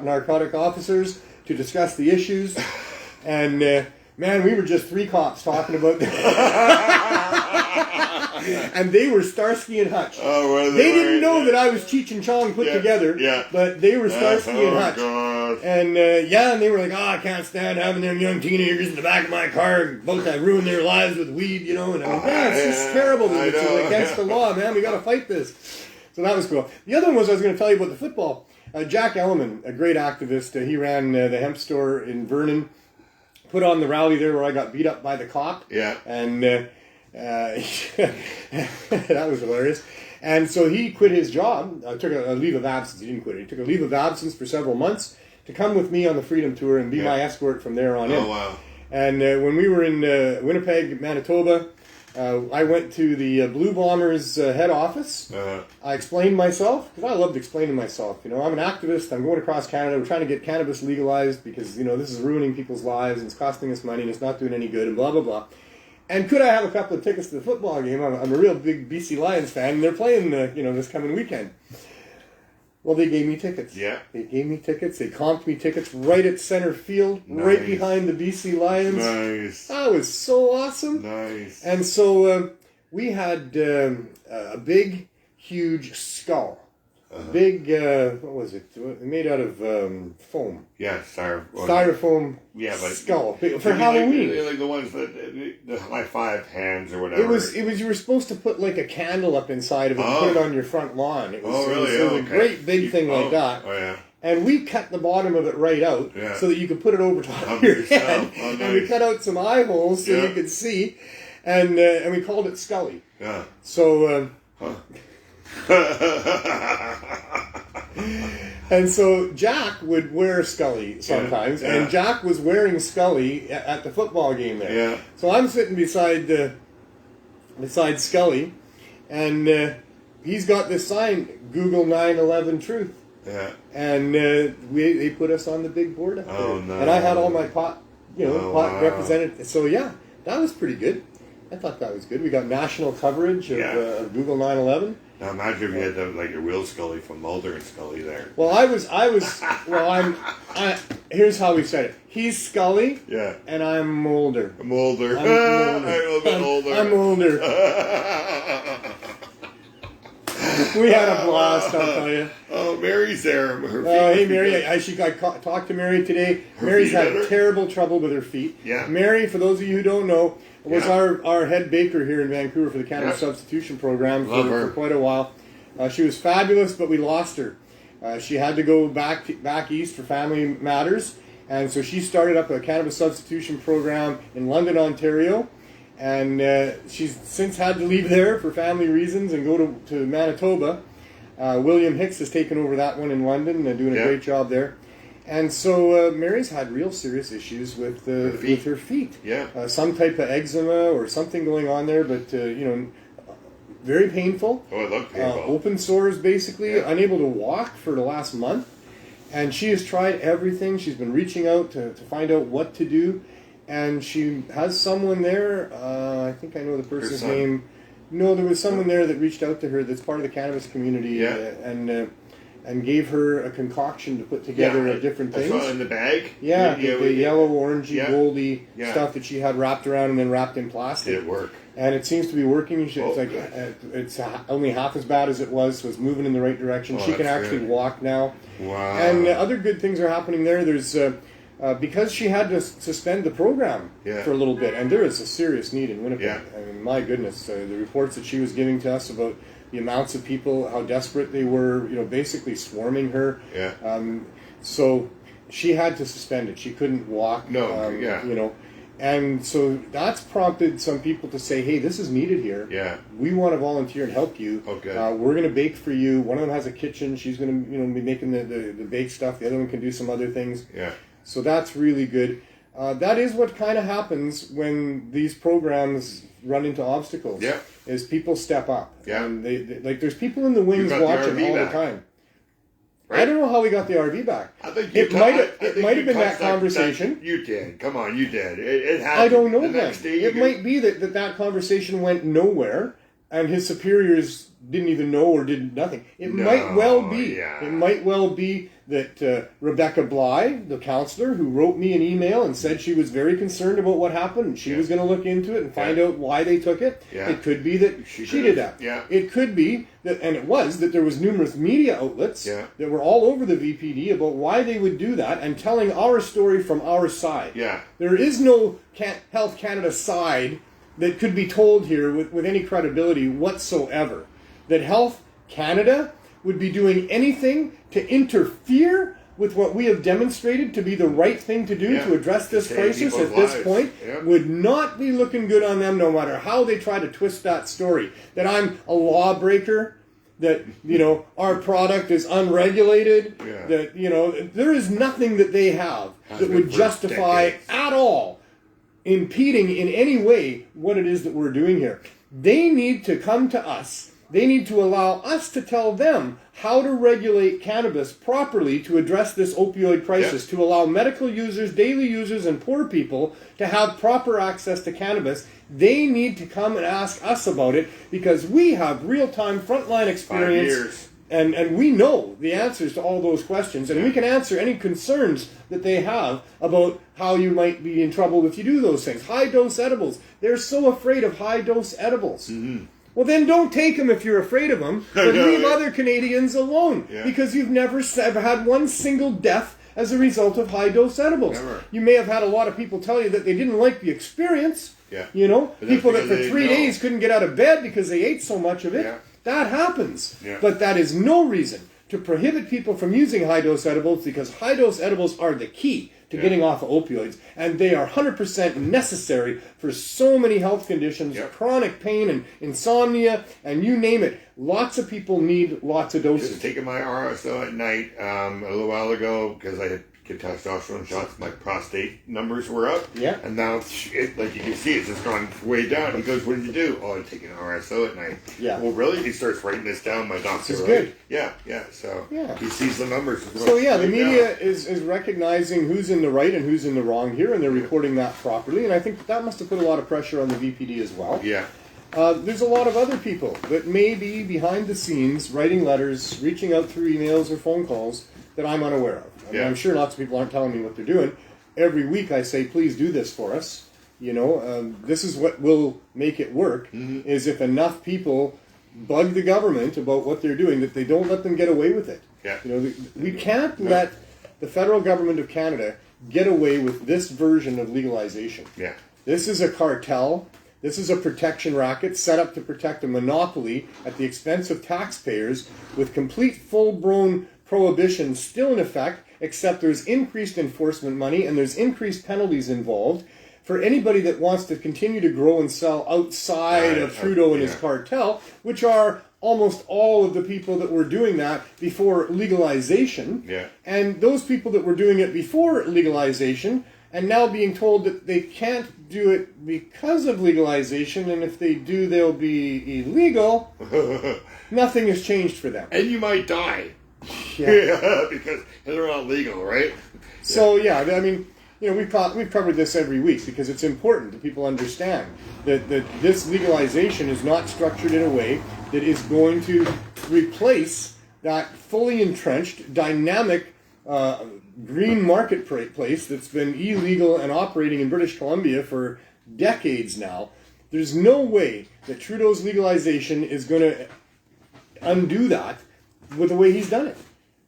narcotic officers to discuss the issues. And man, we were just three cops talking about and they were Starsky and Hutch. Oh, they didn't know that I was Cheech and Chong put together, but they were Starsky and Hutch. God. And and they were like, I can't stand having them young teenagers in the back of my car both that ruin their lives with weed, And I mean, it's just terrible. It's against the law, man. We got to fight this. So that was cool. The other one was I was going to tell you about the football. Jack Elliman, a great activist, he ran the hemp store in Vernon. Put on the rally there where I got beat up by the cop. Yeah. And that was hilarious. And so he quit his job, took a leave of absence. He didn't quit it. He took a leave of absence for several months to come with me on the Freedom Tour and be my escort from there on in. Oh, wow. And when we were in Winnipeg, Manitoba, I went to the Blue Bombers head office. I explained myself, because I loved explaining myself. You know, I'm an activist. I'm going across Canada. We're trying to get cannabis legalized because, you know, this is ruining people's lives and it's costing us money and it's not doing any good and blah, blah, blah. And could I have a couple of tickets to the football game? I'm a real big BC Lions fan, and they're playing, this coming weekend. Well, they gave me tickets. Yeah. They gave me tickets. They comped me tickets right at center field, right behind the BC Lions. Nice. That was so awesome. Nice. And so we had a big, huge skull. A big, what was it? Made out of foam. Yeah, styrofoam skull for Halloween. Like the ones the high five hands or whatever. It was. You were supposed to put like a candle up inside of it and put it on your front lawn. It was, really? It was a great big thing like that. Oh, yeah. And we cut the bottom of it right out so that you could put it over top of your head. Oh, nice. And we cut out some eye holes so you could see. And we called it Scully. Yeah. So... and so Jack would wear Scully sometimes, and Jack was wearing Scully at the football game there. Yeah. So I'm sitting beside Scully, and he's got this sign, Google 9/11 Truth. Yeah. And they put us on the big board up there. No. And I had all my pot represented. So yeah, that was pretty good. I thought that was good. We got national coverage of Google 9/11. Now imagine if you had a real Scully from Mulder and Scully there. Well, here's how we said it. He's Scully. Yeah. And I'm Mulder. Mulder. I'm Mulder. I'm a little bit older. I'm Mulder. We had a blast, I'll tell you. Oh, Mary's there. Hey, Mary. I talked to Mary today. Mary's had terrible trouble with her feet. Yeah. Mary, for those of you who don't know, was our head baker here in Vancouver for the Cannabis Substitution Program for quite a while. She was fabulous, but we lost her. She had to go back east for family matters, and so she started up a Cannabis Substitution Program in London, Ontario, and she's since had to leave there for family reasons and go to Manitoba. William Hicks has taken over that one in London and doing a great job there. And so Mary's had real serious issues with her feet. Yeah. Some type of eczema or something going on there, but very painful. Oh, it looked painful. Open sores, basically. Unable to walk for the last month. And she has tried everything. She's been reaching out to find out what to do. And she has someone there. I think I know the person's name. No, there was someone there that reached out to her that's part of the cannabis community. And gave her a concoction to put together of different things. In the bag? Yeah, the yellow, orangey, goldy stuff that she had wrapped around and then wrapped in plastic. Did it work? And it seems to be working. It's only half as bad as it was, so it's moving in the right direction. She can actually walk now. Wow. And other good things are happening there. There's because she had to suspend the program for a little bit, and there is a serious need in Winnipeg. Yeah. I mean, my goodness, the reports that she was giving to us about the amounts of people, how desperate they were, basically swarming her. Yeah. So she had to suspend it. She couldn't walk. No. And so that's prompted some people to say, hey, this is needed here. Yeah. We want to volunteer and help you. Okay. We're going to bake for you. One of them has a kitchen. She's going to be making the bake stuff. The other one can do some other things. Yeah. So that's really good. That is what kind of happens when these programs run into obstacles. Yeah. Is people step up. Yeah. And they there's people in the wings watching all the time. Right? I don't know how we got the RV back. I think it might have been that conversation. You did. Come on, you did. It happened. I don't know then. It might be that conversation went nowhere and his superiors didn't even know or did nothing. It might well be. Yeah. It might well be that Rebecca Bly, the counselor, who wrote me an email and said she was very concerned about what happened and she was going to look into it and find out why they took it. Yeah. It could be that she did that. Yeah. It could be that, and it was, that there was numerous media outlets that were all over the VPD about why they would do that and telling our story from our side. Yeah. There is no Health Canada side that could be told here with any credibility whatsoever. That Health Canada would be doing anything to interfere with what we have demonstrated to be the right thing to do to address this crisis at this point would not be looking good on them, no matter how they try to twist that story. That I'm a lawbreaker, that, our product is unregulated, that, there is nothing that they have that would justify at all impeding in any way what it is that we're doing here. They need to come to us. They need to allow us to tell them how to regulate cannabis properly to address this opioid crisis, to allow medical users, daily users, and poor people to have proper access to cannabis. They need to come and ask us about it because we have real-time frontline experience. 5 years. And we know the answers to all those questions, and we can answer any concerns that they have about how you might be in trouble if you do those things. High-dose edibles. They're so afraid of high-dose edibles. Mm-hmm. Well, then don't take them if you're afraid of them, but leave other Canadians alone because you've never had one single death as a result of high-dose edibles. Never. You may have had a lot of people tell you that they didn't like the experience. Yeah. You know, But people that for they 3 days couldn't get out of bed because they ate so much of it. Yeah. That happens. Yeah. But that is no reason to prohibit people from using high-dose edibles because high-dose edibles are the key to getting off of opioids, and they are 100% necessary for so many health conditions, chronic pain and insomnia, and you name it. Lots of people need lots of doses. Just taking my RSO at night a little while ago because I had get testosterone shots, my prostate numbers were up. Yeah. And now, like you can see, it's just gone way down. He goes, what did you do? Oh, I'm taking an RSO at night. Yeah. Well, really? He starts writing this down, my doctor. This is good. Yeah. So he sees the numbers. So the media is recognizing who's in the right and who's in the wrong here, and they're reporting that properly. And I think that must have put a lot of pressure on the VPD as well. Yeah. There's a lot of other people that may be behind the scenes writing letters, reaching out through emails or phone calls that I'm unaware of. I mean, I'm sure lots of people aren't telling me what they're doing. Every week I say, please do this for us. You know, this is what will make it work, is if enough people bug the government about what they're doing, that they don't let them get away with it. Yeah. You know, we can't let the federal government of Canada get away with this version of legalization. Yeah. This is a cartel. This is a protection racket set up to protect a monopoly at the expense of taxpayers with complete full-blown prohibition still in effect, except there's increased enforcement money and there's increased penalties involved for anybody that wants to continue to grow and sell outside of Trudeau and his cartel, which are almost all of the people that were doing that before legalization. Yeah. And those people that were doing it before legalization and now being told that they can't do it because of legalization, and if they do, they'll be illegal, nothing has changed for them. And you might die. Yeah. Because they're not legal, right? So, I mean, you know, we've covered this every week because it's important that people understand that this legalization is not structured in a way that is going to replace that fully entrenched, dynamic green marketplace that's been illegal and operating in British Columbia for decades now. There's no way that Trudeau's legalization is going to undo that with the way he's done it,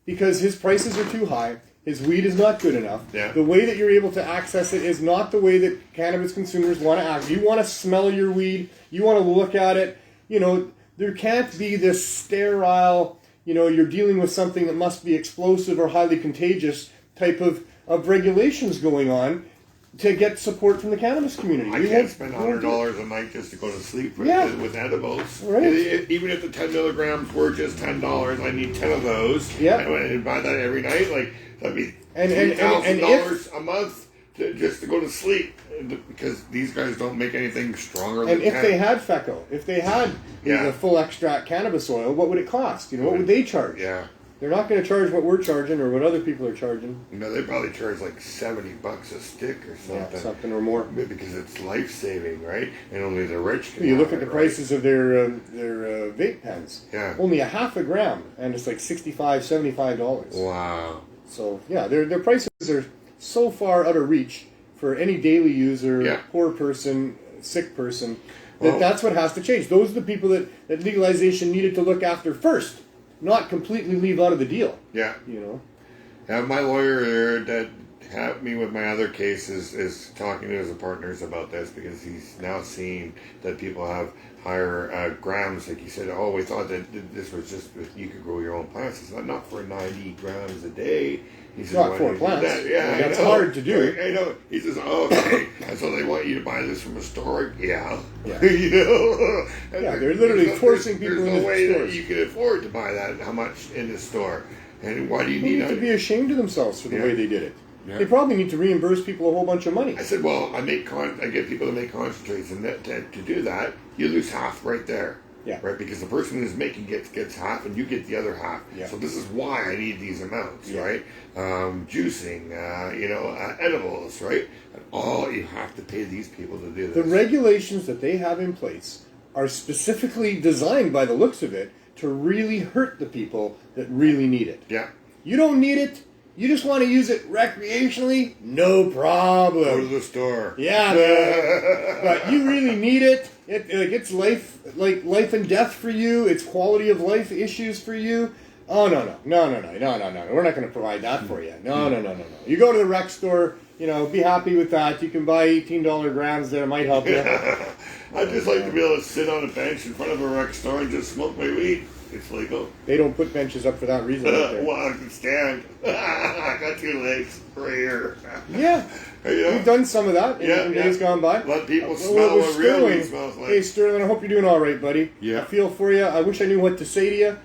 because his prices are too high, his weed is not good enough, the way that you're able to access it is not the way that cannabis consumers want to act. You want to smell your weed, you want to look at it, you know, there can't be this sterile, you know, you're dealing with something that must be explosive or highly contagious type of regulations going on to get support from the cannabis community. I can't spend $100 a night just to go to sleep with edibles. Right. Even if the 10 milligrams were just $10, I need 10 of those. Yeah. And buy that every night. Like, that'd be $3,000 a month just to go to sleep. Because these guys don't make anything stronger than And if they had FECO, if they had the full extract cannabis oil, what would it cost? You know, what would they charge? Yeah. They're not going to charge what we're charging or what other people are charging. You know, they probably charge like $70 a stick or something. Yeah, something or more. Because it's life-saving, right? And only the rich can You look have at the it, prices of their vape pens. Yeah. Only a half a gram, and it's like $65, $75. Wow. So, their prices are so far out of reach for any daily user, poor person, sick person, that's what has to change. Those are the people that legalization needed to look after first, not completely leave out of the deal. Yeah. You know? Yeah, my lawyer that helped me with my other cases is talking to his partners about this because he's now seeing that people have higher grams. Like he said, we thought that this was just you could grow your own plants. He said, not for 90 grams a day. He says, not for plants. Yeah, that's hard to do. I know. He says, okay. And so they want you to buy this from a store? Yeah. You know? They're literally forcing people into the stores. There's no way that you can afford to buy that, how much in the store. And why do you need to be ashamed of themselves for the way they did it. Yeah. They probably need to reimburse people a whole bunch of money. I said, well, I get people to make concentrates, and to do that, you lose half right there. Yeah. Right, because the person who's making gets half, and you get the other half. Yeah. So this is why I need these amounts, Yeah. right? Juicing, edibles, right? And all you have to pay these people to do this. The regulations that they have in place are specifically designed, by the looks of it, to really hurt the people that really need it. Yeah. You don't need it. You just want to use it recreationally? No problem. Go to the store. Yeah, man. But you really need it. It's life and death for you. It's quality of life issues for you. Oh, no. We're not going to provide that for you. No. You go to the rec store, be happy with that. You can buy $18 grams there. It might help you. I'd just like to be able to sit on a bench in front of a rec store and just smoke my weed. It's legal. They don't put benches up for that reason. Right there. Well, I can stand. I got 2 legs right here. Yeah. We've done some of that in days gone by. Let people smell what real weed smells like. Hey, Sterling, I hope you're doing all right, buddy. Yeah. I feel for you. I wish I knew what to say to you.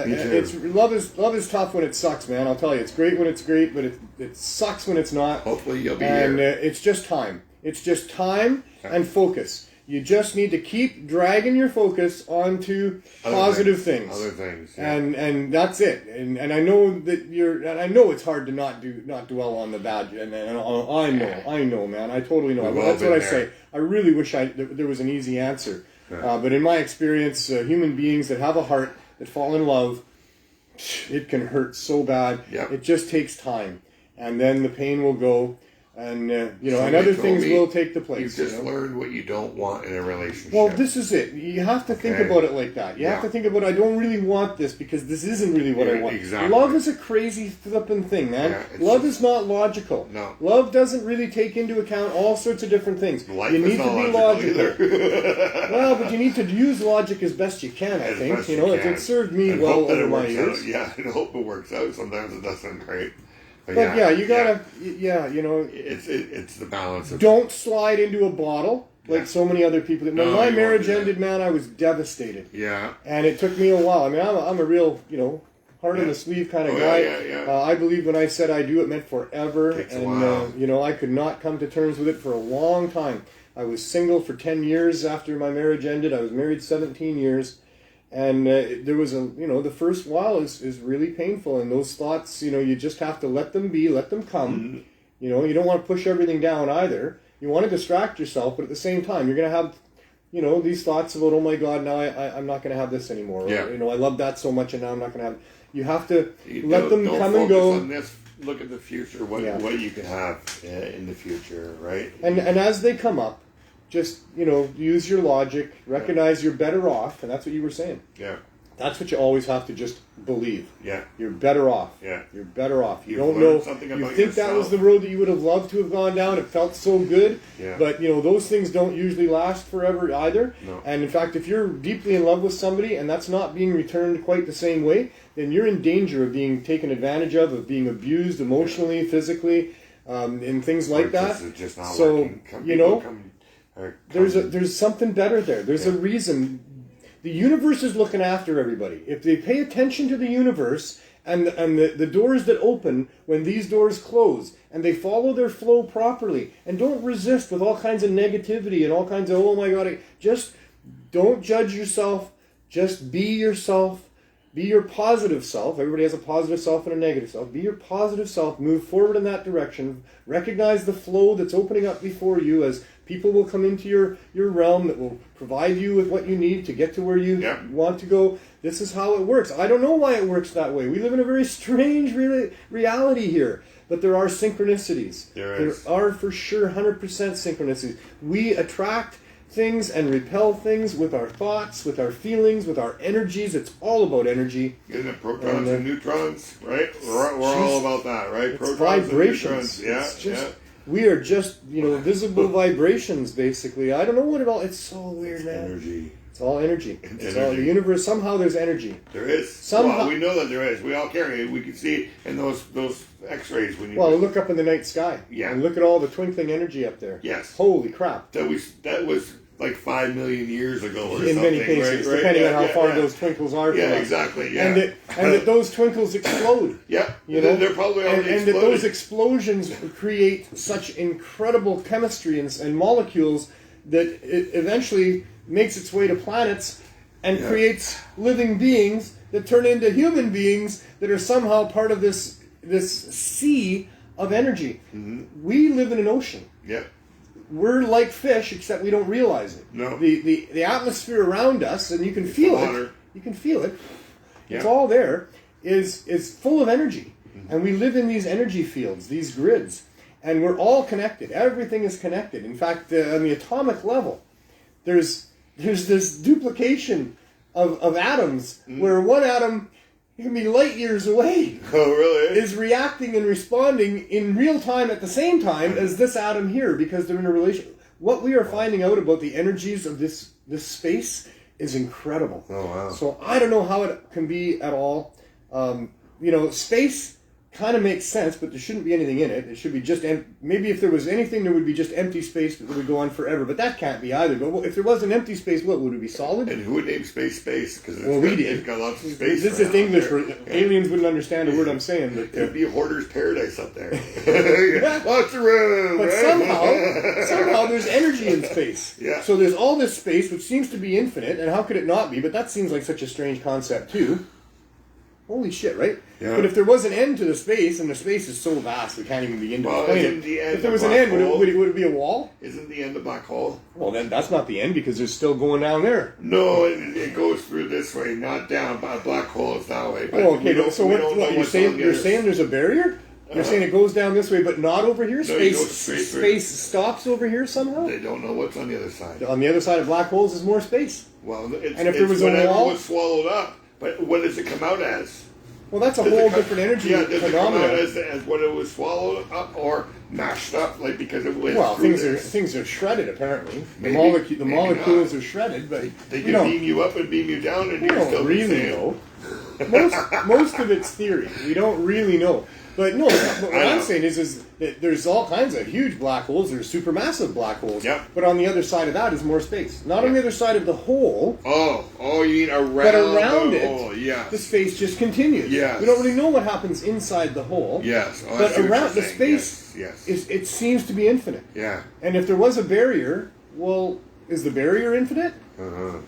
Me too. Love is tough when it sucks, man. I'll tell you, it's great when it's great, but it sucks when it's not. Hopefully you'll be and here. It's just time. It's just time and focus. You just need to keep dragging your focus onto positive things. Other things. Yeah. And that's it. And I know that I know it's hard to not dwell on the bad. And I know, man. I totally know. That's what I say. I really wish there was an easy answer. Yeah. But in my experience, human beings that have a heart, that fall in love, it can hurt so bad. Yep. It just takes time. And then the pain will go. And, and other things will take the place. You've just learned what you don't want in a relationship. Well, this is it. You have to think about it like that. You have to think about, I don't really want this because this isn't really what I want. Exactly. Love is a crazy flipping thing, man. Yeah, Love is not logical. No. Love doesn't really take into account all sorts of different things. Life you need is to not be logical. Well, but you need to use logic as best you can, I think. It served me well over my years. Yeah, I hope it works out. Sometimes it doesn't, right? But you gotta, It's the balance of. Don't slide into a bottle like so many other people. When my marriage ended, man, I was devastated. Yeah. And it took me a while. I mean, I'm a real, heart on the sleeve kind of guy. Yeah. I believe when I said I do, it meant forever. Takes a while. I could not come to terms with it for a long time. I was single for 10 years after my marriage ended. I was married 17 years. And there was the first while is really painful. And those thoughts, you just have to let them be, let them come. Mm-hmm. You don't want to push everything down either. You want to distract yourself, but at the same time, you're going to have, these thoughts about, oh my God, now I'm not going to have this anymore. Yeah. Or, I love that so much and now I'm not going to have. You have to let them come and go. On this. Look at the future, what you can have in the future, right? And as they come up, just, use your logic, recognize you're better off, and that's what you were saying. Yeah. That's what you always have to just believe. Yeah. You're better off. Yeah. You're better off. You You've don't know. Something You about think yourself. that was the road that you would have loved to have gone down. It felt so good. Yeah. But, those things don't usually last forever either. No. And in fact, if you're deeply in love with somebody and that's not being returned quite the same way, then you're in danger of being taken advantage of being abused emotionally, physically, and things like that. Just not so, working. There's something better there. There's a reason. The universe is looking after everybody. If they pay attention to the universe and the doors that open when these doors close, and they follow their flow properly, and don't resist with all kinds of negativity and all kinds of, oh my God, just don't judge yourself. Just be yourself. Be your positive self. Everybody has a positive self and a negative self. Be your positive self. Move forward in that direction. Recognize the flow that's opening up before you as people will come into your realm that will provide you with what you need to get to where you want to go. This is how it works. I don't know why it works that way. We live in a very strange reality here. But there are synchronicities. There are for sure 100% synchronicities. We attract things and repel things with our thoughts, with our feelings, with our energies. It's all about energy. Isn't it protons and neutrons, right? We're all about that, right? It's protons vibrations. And neutrons. We are just, visible vibrations, basically. I don't know what it all... It's so weird, man. Energy. It's all energy. It's all the universe. Somehow there's energy. There is. Somehow, well, we know that there is. We all carry it. We can see it in those X-rays when you. Well, look up in the night sky. Yeah. And look at all the twinkling energy up there. Yes. Holy crap. That was like 5 million years ago or in something. many cases, depending on how far those twinkles are from us. Exactly. Yeah. And that those twinkles explode. Yeah. You know, they're probably already and that those explosions create such incredible chemistry and molecules that it eventually makes its way to planets and creates living beings that turn into human beings that are somehow part of this sea of energy. Mm-hmm. We live in an ocean. Yeah. We're like fish, except we don't realize it. No. The atmosphere around us, and you can feel it. You can feel it. Yeah. It's all there. Is full of energy, and we live in these energy fields, these grids, and we're all connected. Everything is connected. In fact, on the atomic level, there's this duplication of atoms where one atom can be light years away. Oh, really? Is reacting and responding in real time at the same time as this atom here, because they're in a relation. What we are finding out about the energies of this space is incredible. Oh, wow. So I don't know how it can be at all. Space kind of makes sense, but there shouldn't be anything in it. It should be just maybe if there was anything, there would be just empty space that would go on forever. But that can't be either. But if there was an empty space, what would it be? Solid? And who would name space? Because we did. It's got lots of space. This is English. Aliens wouldn't understand a word I'm saying. But it'd be a hoarder's paradise up there. Lots of room. But right? somehow there's energy in space. Yeah. So there's all this space, which seems to be infinite. And how could it not be? But that seems like such a strange concept too. Holy shit, right? Yeah. But if there was an end to the space, and the space is so vast we can't even begin to explain it. If there was an end, would it be a wall? Isn't the end a black hole? Well, then that's not the end, because there's still going down there. No, it goes through this way, not down. But a black hole is that way. But So what you're saying there's a barrier? You're saying it goes down this way, but not over here? Space stops over here somehow? They don't know what's on the other side. On the other side of black holes is more space. Well, and if there was a wall, was swallowed up. But what does it come out as? Well, that's a whole different energy phenomenon. Does it come out as when it was swallowed up or mashed up, like because it went through things are shredded apparently. The molecules are shredded, but they can beam you up and beam you down, and you're still really know. Most of it's theory. We don't really know. But no, what I'm saying is that there's all kinds of huge black holes. There's supermassive black holes. Yep. But on the other side of that is more space. Not on the other side of the hole. Oh, you mean around but around the it, hole, yes. the space just continues. Yes. We don't really know what happens inside the hole. Yes. Oh, but around the space, yes. It seems to be infinite. Yeah. And if there was a barrier, well, is the barrier infinite? Uh-huh.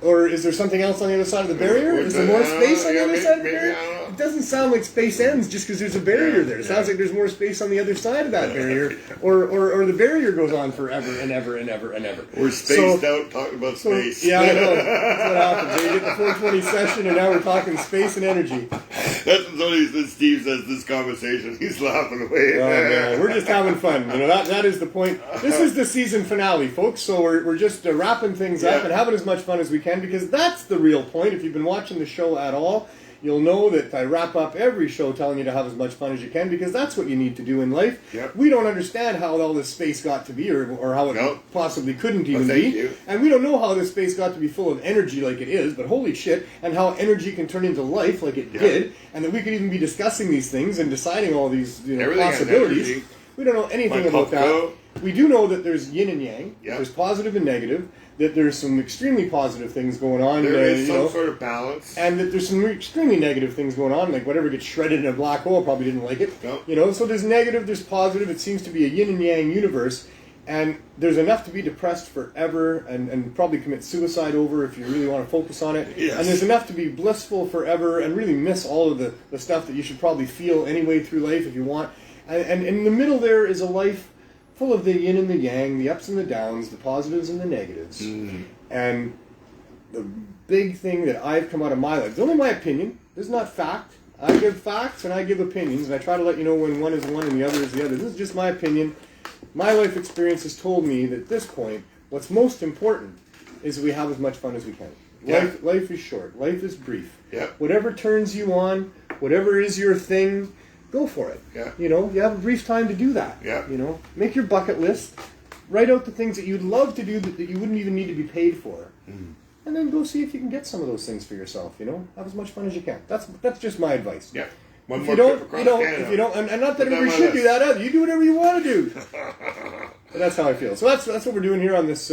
Or is there something else on the other side of the barrier? Is there more space on the other side of the barrier? It doesn't sound like space ends just because there's a barrier there. It sounds like there's more space on the other side of that barrier. Or the barrier goes on forever and ever and ever and ever. We're spaced out talking about space. Yeah, I know. That's what happens. You get the 420 session and now we're talking space and energy. That's what Steve says this conversation. He's laughing away. Oh, man. We're just having fun. That is the point. This is the season finale, folks. So we're just wrapping things up and having as much fun as we can, because that's the real point. If you've been watching the show at all, you'll know that I wrap up every show telling you to have as much fun as you can, because that's what you need to do in life. Yep. We don't understand how all this space got to be, or how it possibly couldn't even be. You. And we don't know how this space got to be full of energy like it is, but holy shit, and how energy can turn into life like it did, and that we could even be discussing these things and deciding all these possibilities. We don't know anything about that. We do know that there's yin and yang, there's positive and negative, that there's some extremely positive things going on. There is some sort of balance. And that there's some extremely negative things going on, like whatever gets shredded in a black hole probably didn't like it. Nope. So there's negative, there's positive. It seems to be a yin and yang universe. And there's enough to be depressed forever and probably commit suicide over if you really want to focus on it. Yes. And there's enough to be blissful forever and really miss all of the stuff that you should probably feel anyway through life if you want. And in the middle there is a life full of the yin and the yang, the ups and the downs, the positives and the negatives. Mm. And the big thing that I've come out of my life, it's only my opinion, this is not fact. I give facts and I give opinions, and I try to let you know when one is one and the other is the other. This is just my opinion. My life experience has told me that at this point, what's most important is that we have as much fun as we can. Yeah. Life is short. Life is brief. Yeah. Whatever turns you on, whatever is your thing, go for it. Yeah. You have a brief time to do that. Yeah. Make your bucket list. Write out the things that you'd love to do that you wouldn't even need to be paid for. Mm. And then go see if you can get some of those things for yourself, Have as much fun as you can. That's just my advice. Yeah. If you don't, and not that everybody should do that either. You do whatever you want to do. But that's how I feel. So that's what we're doing here on this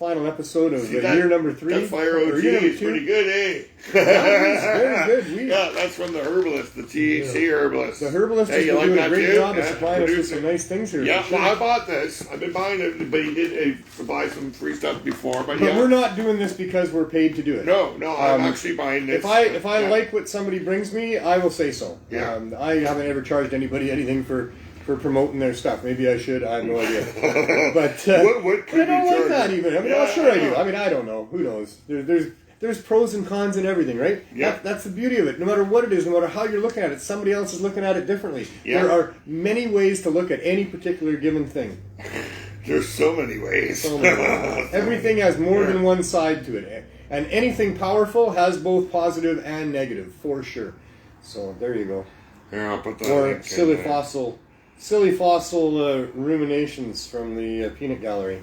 final episode of See, that, year number 3. That Fire OG is pretty good, eh? Very good. Yeah, that's from the Herbalist, the THC Herbalist. The Herbalist hey, has been doing like a great too? job of supplying us with some nice things here. Yeah, Sure. well, I bought this. I've been buying it, but he did supply some free stuff before. But we're not doing this because we're paid to do it. No, I'm actually buying this. If I like what somebody brings me, I will say so. Yeah. I haven't ever charged anybody anything for promoting their stuff. Maybe I should. I have no idea. But what could I don't you like charge? that even. I mean, well, sure I do. I mean, I don't know. Who knows? There's pros and cons in everything, right? Yeah. That's the beauty of it. No matter what it is, no matter how you're looking at it, somebody else is looking at it differently. Yeah. There are many ways to look at any particular given thing. There's so many ways. So many ways. Everything has more than one side to it. And anything powerful has both positive and negative, for sure. So, there you go. Here, I'll put that Or link silly in there. fossil ruminations from the peanut gallery.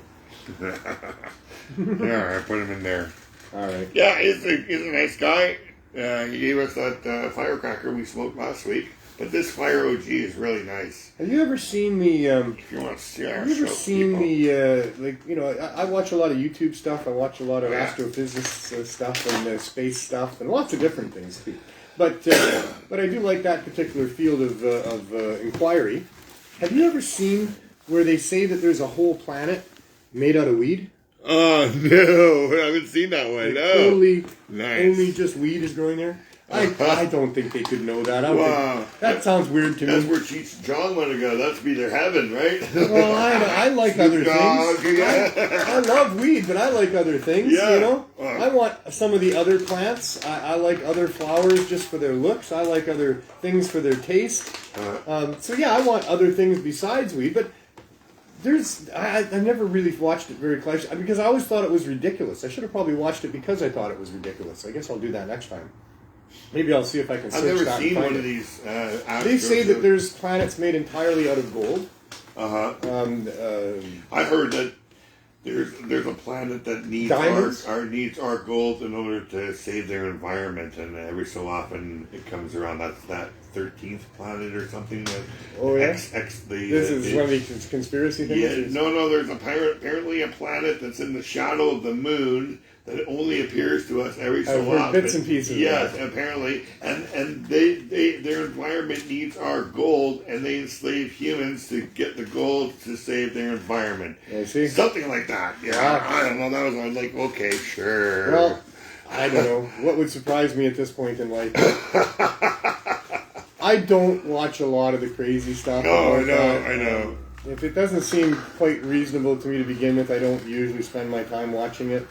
Yeah, I put him in there. All right. Yeah, he's a nice guy. He gave us that firecracker we smoked last week. But this Fire OG is really nice. Have you ever seen the? If you want to see our Have you ever show, seen people. I watch a lot of YouTube stuff. I watch a lot of Yeah. astrophysics stuff and space stuff and lots of different things too. But I do like that particular field of inquiry. Have you ever seen where they say that there's a whole planet made out of weed? Oh, no. I haven't seen that one. No. Only just weed is growing there? I don't think they could know that. Wow. That sounds weird to That's me. where Cheech John want to go. That's be their heaven, right? Well, I like other Dog, things. yeah. I love weed, but I like other things, Yeah. you know? Wow. I want some of the other plants. I like other flowers just for their looks. I like other things for their taste. So yeah, I want other things besides weed, but I've never really watched it very closely because I always thought it was ridiculous. I should have probably watched it because I thought it was ridiculous. I guess I'll do that next time. Maybe I'll see if I can search I've never that seen and find one it. of these. They say that there's planets made entirely out of gold. I heard that there's a planet that needs Diamonds? needs our gold in order to save their environment, and every so often it comes around. That's that 13th planet or something. That Oh yeah. This This is one of these conspiracy things. Yeah, no. There's apparently a planet that's in the shadow of the moon that only appears to us every so I've heard often. bits and pieces. Yes, apparently, and their environment needs our gold, and they enslave humans to get the gold to save their environment. I see. Something like that. Yeah, I don't know. That was like, okay, sure. Well, I don't know. What would surprise me at this point in life? I don't watch a lot of the crazy stuff. No, about that. I know. If it doesn't seem quite reasonable to me to begin with, I don't usually spend my time watching it.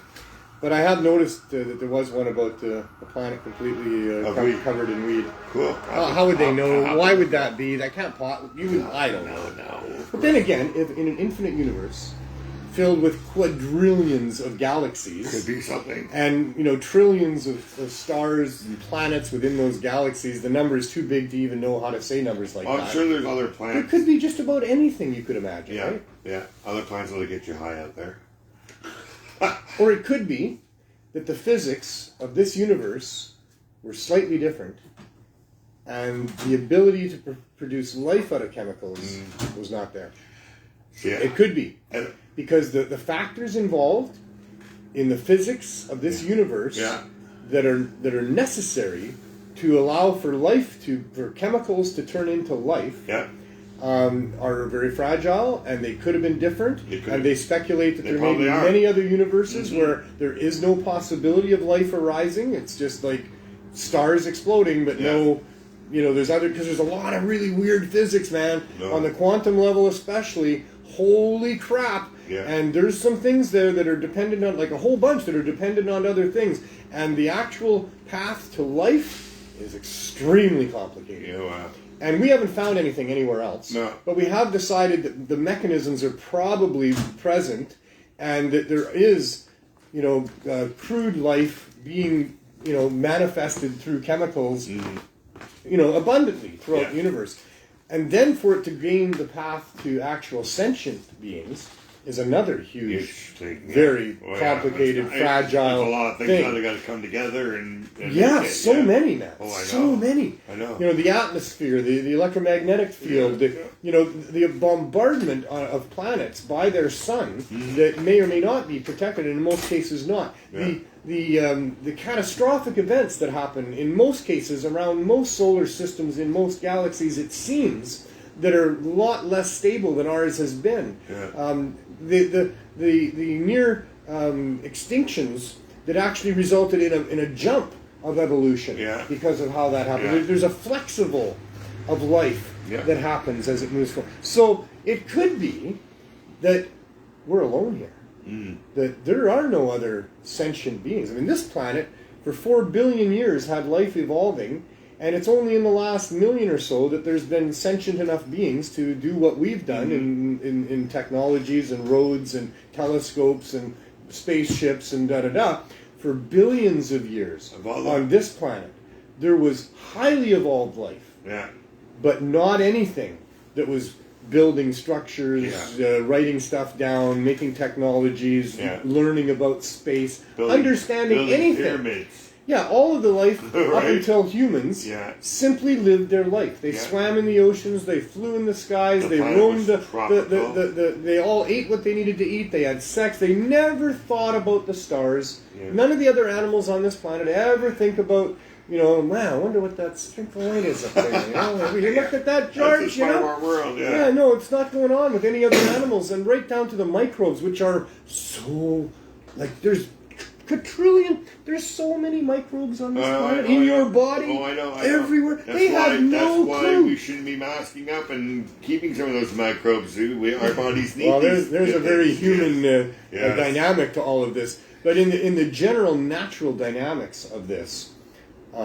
But I have noticed that there was one about a planet completely covered in weed. Cool. How would they know? Why would that be? That can't I don't know. No. But then again, if in an infinite universe filled with quadrillions of galaxies, Could be something. and trillions of stars and planets within those galaxies, the number is too big to even know how to say numbers like that. I'm sure there's other It planets. could be just about anything you could imagine, Yeah, right? yeah. Other planets will get you high out there. Or it could be that the physics of this universe were slightly different, and the ability to produce life out of chemicals was not there. Yeah. It could be. And- Because the factors involved in the physics of this universe that are necessary to allow for chemicals to turn into life are very fragile, and they could have been different. And they speculate that there may be many other universes where there is no possibility of life arising. It's just like stars exploding, but no. There's because there's a lot of really weird physics, man. No. On the quantum level especially. Holy crap. Yeah. And there's some things there that are dependent on, like a whole bunch that are dependent on other things. And the actual path to life is extremely complicated. Yeah, And we haven't found anything anywhere else. No. But we have decided that the mechanisms are probably present, and that there is, crude life being, manifested through chemicals, abundantly throughout the universe. And then for it to gain the path to actual sentient beings, is another huge thing, very complicated, fragile there's a lot of things thing. that got to come together and many, man. Oh, I know. So many. I know. You know, the atmosphere, the electromagnetic field, the bombardment of planets by their sun that may or may not be protected, and in most cases not. Yeah. The catastrophic events that happen in most cases around most solar systems in most galaxies, it seems, that are a lot less stable than ours has been. Yeah. The near extinctions that actually resulted in a jump of evolution because of how that happened. Yeah. There's a flexible of life that happens as it moves forward. So it could be that we're alone here. That there are no other sentient beings. I mean, this planet for 4 billion years had life evolving, and it's only in the last million or so that there's been sentient enough beings to do what we've done in technologies and roads and telescopes and spaceships and da-da-da. For billions of years on this planet, there was highly evolved life, but not anything that was building structures, writing stuff down, making technologies, learning about space, understanding anything. Pyramids. Yeah, all of the life up until humans simply lived their life. They swam in the oceans, they flew in the skies, they roamed they all ate what they needed to eat, they had sex, they never thought about the stars. None of the other animals on this planet ever think about, man, I wonder what that streak of light is up there. Have you looked at that, George? That's part of our world, no, it's not going on with any other animals, and right down to the microbes, which are so, there's quadrillion. There's so many microbes on this planet, in your body, I know. everywhere. They have no clue. That's why we shouldn't be masking up and keeping some of those microbes. Our bodies need. Well, there's a very human dynamic to all of this, but in the general natural dynamics of this,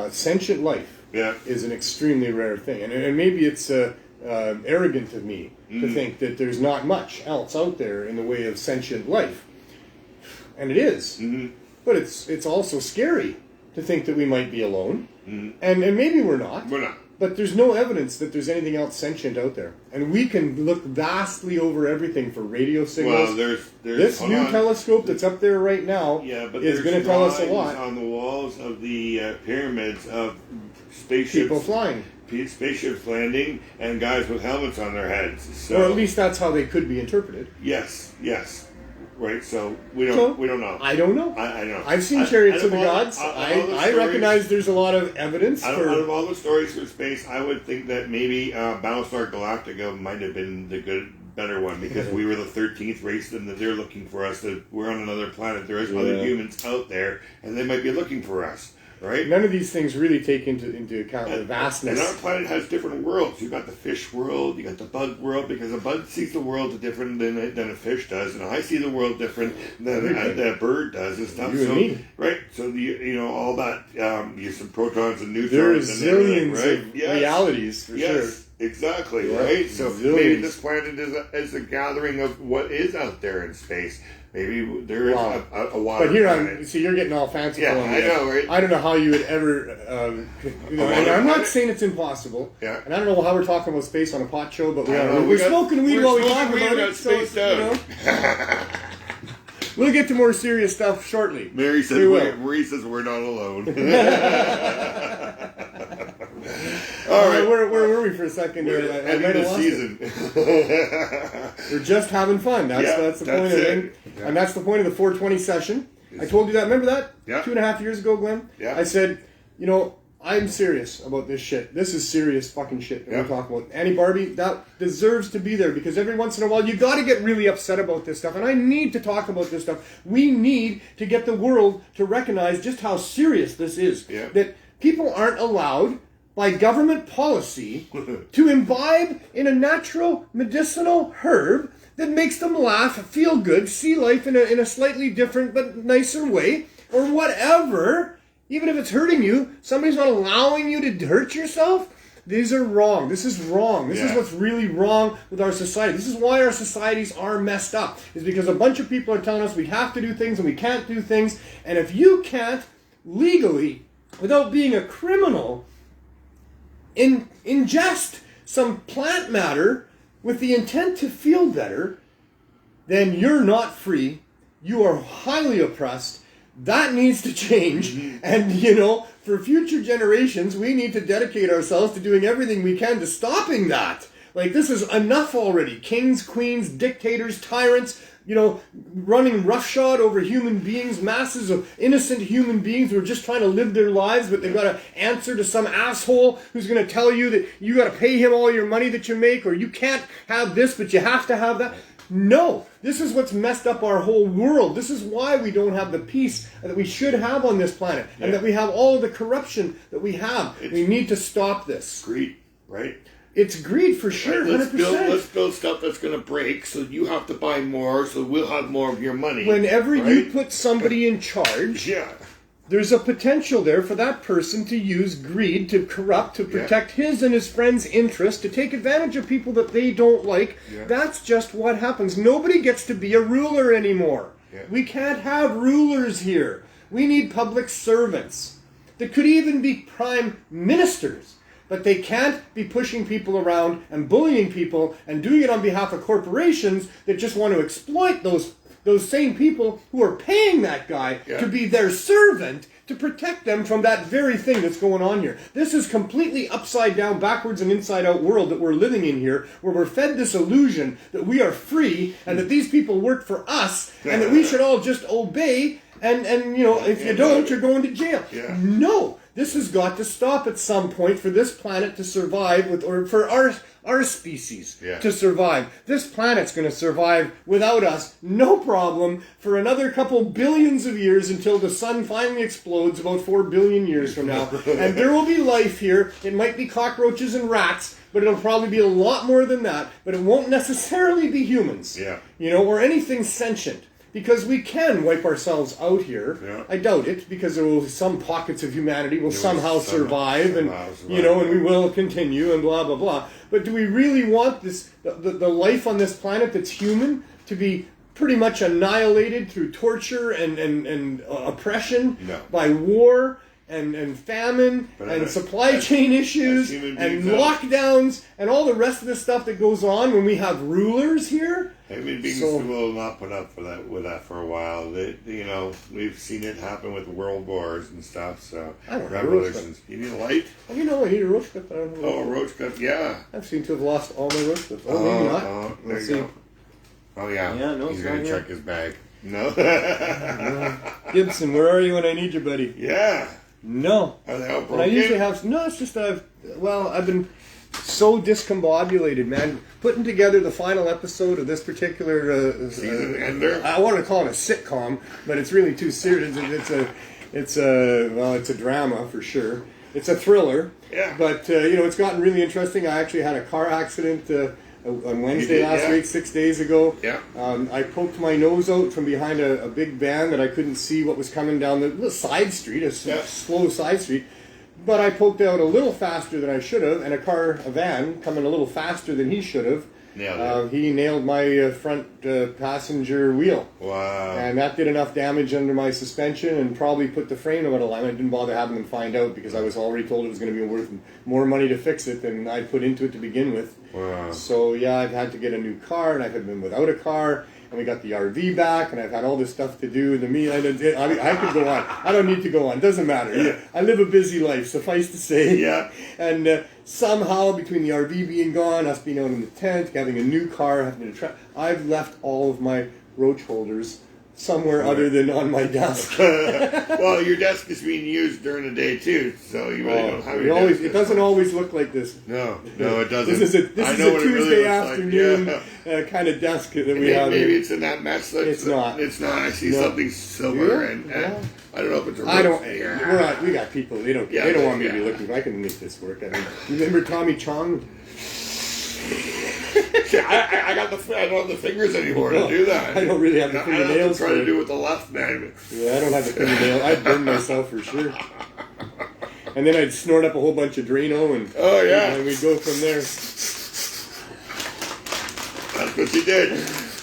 sentient life is an extremely rare thing, and maybe it's arrogant of me to think that there's not much else out there in the way of sentient life, and it is. But it's also scary to think that we might be alone, and maybe we're not. We're not. But there's no evidence that there's anything else sentient out there, and we can look vastly over everything for radio signals. Well, there's this new telescope that's up there right now is going to tell us a lot. On the walls of the pyramids of spaceships, people flying, spaceships landing, and guys with helmets on their heads. So, or at least that's how they could be interpreted. Yes. Right, so we don't know. I don't know. I know. I've seen Chariots of the Gods. I recognize there's a lot of evidence. Out of all the stories for space, I would think that maybe Battlestar Galactica might have been the better one, because we were the 13th race and that they're looking for us. That we're on another planet. There is other humans out there, and they might be looking for us. Right? None of these things really take into account the vastness. And our planet has different worlds. You've got the fish world, you got the bug world, because a bug sees the world different than a fish does, and I see the world different than a bird does and stuff. You and me. Right? So all that, use some protons and neutrons. There's and everything, zillions right? of realities for sure. Exactly, right? So maybe this planet is a gathering of what is out there in space. Maybe there is a water. But here, planet. you're getting all fancy. Yeah, I know, right? I don't know how you would ever. And I'm not saying it's impossible. Yeah. And I don't know how we're talking about space on a pot show, but we're smoking weed we're while we smoking talk weed about and it. spaced out. We'll get to more serious stuff shortly. Marie says we're not alone. All right, where were we for a second? We're ending the season. We're just having fun. That's the point of it. Yeah. And that's the point of the 420 session. I told you that. Remember that? Yeah. 2.5 years ago, Glenn? Yeah. I said, I'm serious about this shit. This is serious fucking shit that we're talking about. Annie Barbie, that deserves to be there, because every once in a while you got to get really upset about this stuff, and I need to talk about this stuff. We need to get the world to recognize just how serious this is. Yeah. That people aren't allowed by government policy to imbibe in a natural medicinal herb that makes them laugh, feel good, see life in a slightly different but nicer way, or whatever. Even if it's hurting you, somebody's not allowing you to hurt yourself. These are wrong. This is wrong. This is what's really wrong with our society. This is why our societies are messed up. Is because a bunch of people are telling us we have to do things and we can't do things. And if you can't legally, without being a criminal, ingest some plant matter with the intent to feel better, then you're not free. You are highly oppressed. That needs to change. And, for future generations, we need to dedicate ourselves to doing everything we can to stopping that. Like, this is enough already. Kings, queens, dictators, tyrants, running roughshod over human beings, masses of innocent human beings who are just trying to live their lives, but they've got to answer to some asshole who's going to tell you that you got to pay him all your money that you make, or you can't have this, but you have to have that. No, this is what's messed up our whole world. This is why we don't have the peace that we should have on this planet, and that we have all of the corruption that we have. We need to stop this. Greed, right? It's greed for sure, right, 100%. Let's build stuff that's going to break, so you have to buy more, so we'll have more of your money. Whenever you put somebody in charge, there's a potential there for that person to use greed to corrupt, to protect his and his friends' interests, to take advantage of people that they don't like. That's just what happens. Nobody gets to be a ruler anymore. We can't have rulers here. We need public servants that could even be prime ministers. But they can't be pushing people around and bullying people and doing it on behalf of corporations that just want to exploit those same people who are paying that guy to be their servant to protect them from that very thing that's going on here. This is completely upside down, backwards and inside out world that we're living in here, where we're fed this illusion that we are free and that these people work for us and that we should all just obey and if you don't, you're going to jail. No. This has got to stop at some point for this planet to survive, or for our species to survive. This planet's going to survive without us, no problem, for another couple billions of years until the sun finally explodes about 4 billion years from now. And there will be life here. It might be cockroaches and rats, but it'll probably be a lot more than that. But it won't necessarily be humans, or anything sentient. Because we can wipe ourselves out here. I doubt it, because there will be some pockets of humanity will somehow survive, and we will continue, and blah, blah, blah. But do we really want the life on this planet that's human to be pretty much annihilated through torture and oppression by war and famine and supply chain issues and lockdowns and all the rest of the stuff that goes on when we have rulers here? Human beings will not put up with that for a while. We've seen it happen with world wars and stuff. So revolutions. You need a light? I need a roach clip. A roach clip, I've seemed to have lost all my roach clips. Maybe not. Let's see. Oh yeah. No, he's gonna check his bag. No. Gibson, where are you when I need you, buddy? No. Are they all broken? And I usually have... No, it's just I've been so discombobulated, man. Putting together the final episode of this particular... season ender? I want to call it a sitcom, but it's really too serious. It's a drama, for sure. It's a thriller. But, it's gotten really interesting. I actually had a car accident... on Wednesday last week, 6 days ago. I poked my nose out from behind a big van that I couldn't see what was coming down the side street, a slow side street. But I poked out a little faster than I should have, and a van coming a little faster than he should have. He nailed my front passenger wheel. Wow. And that did enough damage under my suspension and probably put the frame out of alignment. I didn't bother having them find out because I was already told it was going to be worth more money to fix it than I put into it to begin with. Wow. So I've had to get a new car, and I've been without a car, and we got the RV back, and I've had all this stuff to do. I could go on. I don't need to go on. Doesn't matter. I live a busy life, suffice to say. And somehow, between the RV being gone, us being out in the tent, having a new car, I've left all of my roach holders somewhere other than on my desk. Well, your desk is being used during the day too, so you really don't have your desk. It doesn't always look like this. No, it doesn't. This is a Tuesday afternoon kind of desk that we have. Maybe it's in that mess. It's not. It's not. I see something silver, and I don't know if it's a roach. We got people. They don't want me to be looking. I can make this work. You remember Tommy Chong? I don't have the fingers anymore to do that. I don't really have the fingernails. I try to do it with the left, man. I don't have the fingernail. I'd burn myself for sure. And then I'd snort up a whole bunch of Drano, and and we'd go from there. That's what you did.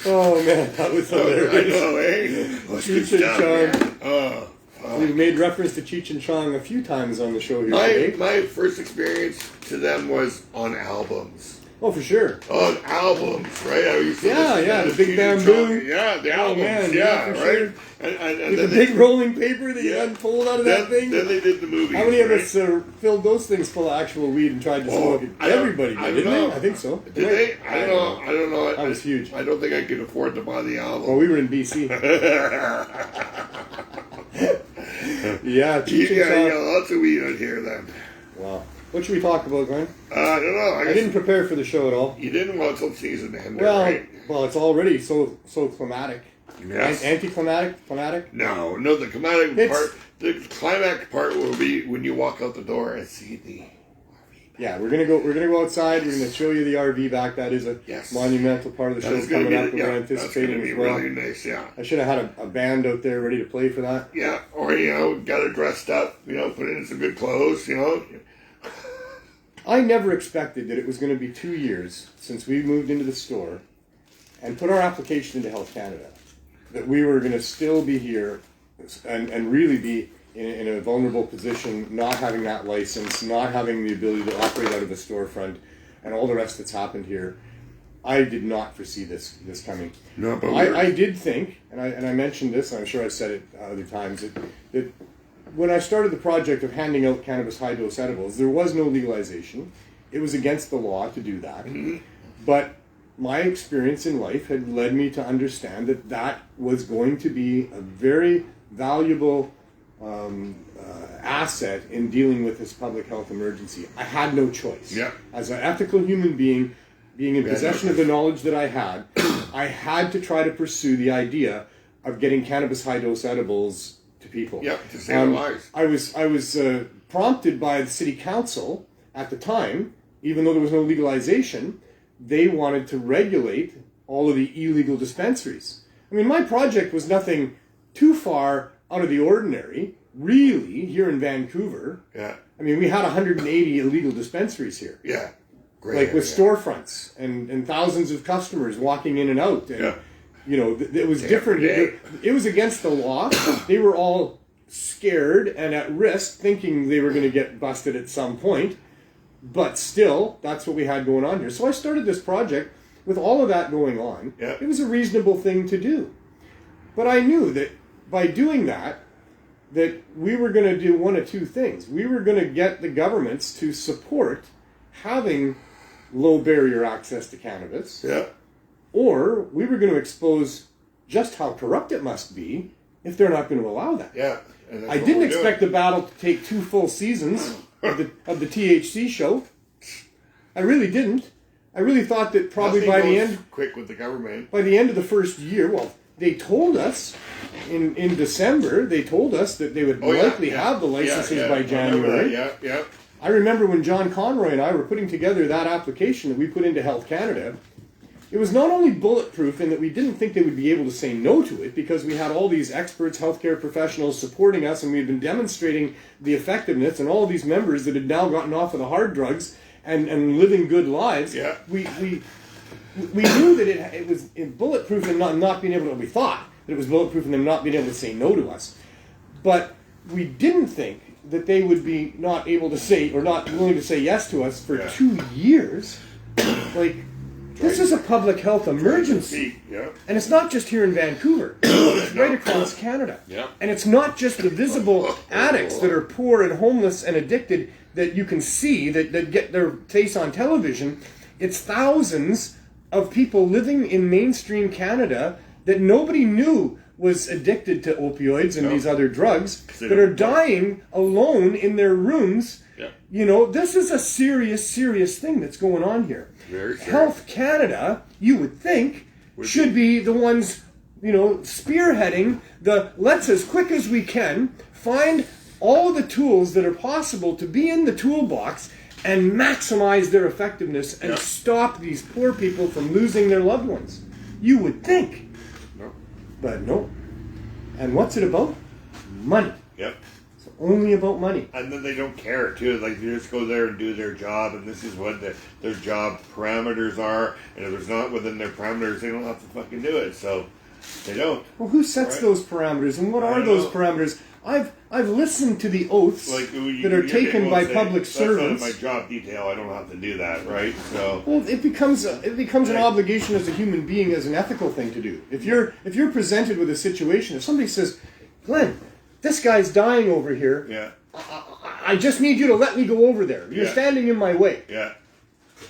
Oh man, that was hilarious. I know, eh? Cheech and Chong. We've made reference to Cheech and Chong a few times on the show here today. My first experience to them was on albums. Oh, for sure. On albums, right? I used to The big bamboo. The albums, for right? Sure. And the big rolling paper that you unfold out of that thing. Then they did the movies. How many of us filled those things full of actual weed and tried to smoke it? Everybody did, didn't they? I think so. Did they? I don't know. That was huge. I don't think I could afford to buy the album. Well, we were in BC. Lots of weed out here then. Wow. What should we talk about, Glenn? I don't know. I didn't prepare for the show at all. You didn't want till season ended, right? Well, it's already so climatic. Yes. Anti-climatic? No, the climatic part. The climax part will be when you walk out the door and see the RV. Yeah, we're gonna go outside. We're gonna show you the RV back. That is a monumental part of the show coming up. We're anticipating as well. Really nice. Yeah. I should have had a band out there ready to play for that. Yeah, or got it dressed up. Put it in some good clothes. I never expected that it was going to be 2 years since we moved into the store and put our application into Health Canada, that we were going to still be here and really be in a vulnerable position, not having that license, not having the ability to operate out of a storefront, and all the rest that's happened here. I did not foresee this coming. No, but I did think, and I mentioned this, and I'm sure I've said it other times, that when I started the project of handing out cannabis high-dose edibles, there was no legalization. It was against the law to do that. Mm-hmm. But my experience in life had led me to understand that that was going to be a very valuable asset in dealing with this public health emergency. I had no choice. Yeah. As an ethical human being in possession of the knowledge that I had to try to pursue the idea of getting cannabis high-dose edibles to people. Yeah, to save their lives. I was prompted by the city council at the time, even though there was no legalization, they wanted to regulate all of the illegal dispensaries. I mean, my project was nothing too far out of the ordinary, really, here in Vancouver. Yeah. I mean, we had 180 illegal dispensaries here. Yeah. Great. With storefronts and thousands of customers walking in and out. And, it was different. It was against the law. They were all scared and at risk, thinking they were going to get busted at some point. But still, that's what we had going on here. So I started this project with all of that going on. Yeah. It was a reasonable thing to do. But I knew that by doing that we were going to do one of two things. We were going to get the governments to support having low barrier access to cannabis. Yeah. Or we were going to expose just how corrupt it must be if they're not going to allow that. Yeah. I didn't expect the battle to take 2 full seasons of the THC show. I really didn't. I really thought that probably by the end... quick with the government. By the end of the first year, well, they told us in December, they told us that they would likely have the licenses by January. Yeah. I remember when John Conroy and I were putting together that application that we put into Health Canada, it was not only bulletproof in that we didn't think they would be able to say no to it because we had all these experts, healthcare professionals supporting us, and we had been demonstrating the effectiveness, and all these members that had now gotten off of the hard drugs and living good lives. Yeah. We knew that it was bulletproof in not being able to, we thought that it was bulletproof in them not being able to say no to us. But we didn't think that they would be not able to say, or not willing to say yes to us for 2 years. This is a public health emergency. Yeah. And it's not just here in Vancouver. It's right across Canada. Yeah. And it's not just the visible addicts that are poor and homeless and addicted that you can see, that get their face on television. It's thousands of people living in mainstream Canada that nobody knew was addicted to opioids and these other drugs that are dying alone in their rooms. Yeah. This is a serious thing that's going on here. Very serious. Health Canada, you would think, should be the ones, spearheading let's as quick as we can find all of the tools that are possible to be in the toolbox and maximize their effectiveness and stop these poor people from losing their loved ones. You would think. No. But no. And what's it about? Money. Yep. It's only about money. And then they don't care, too. They just go there and do their job, and this is what their job parameters are. And if it's not within their parameters, they don't have to fucking do it. So they don't. Well, who sets those parameters, and what are those parameters? I've listened to the oaths that are taken by public servants. That's not my job detail. I don't have to do that, right? So well, it becomes an obligation as a human being, as an ethical thing to do. If you're presented with a situation, if somebody says, "Glenn, this guy's dying over here. Yeah. I just need you to let me go over there. You're standing in my way." Yeah.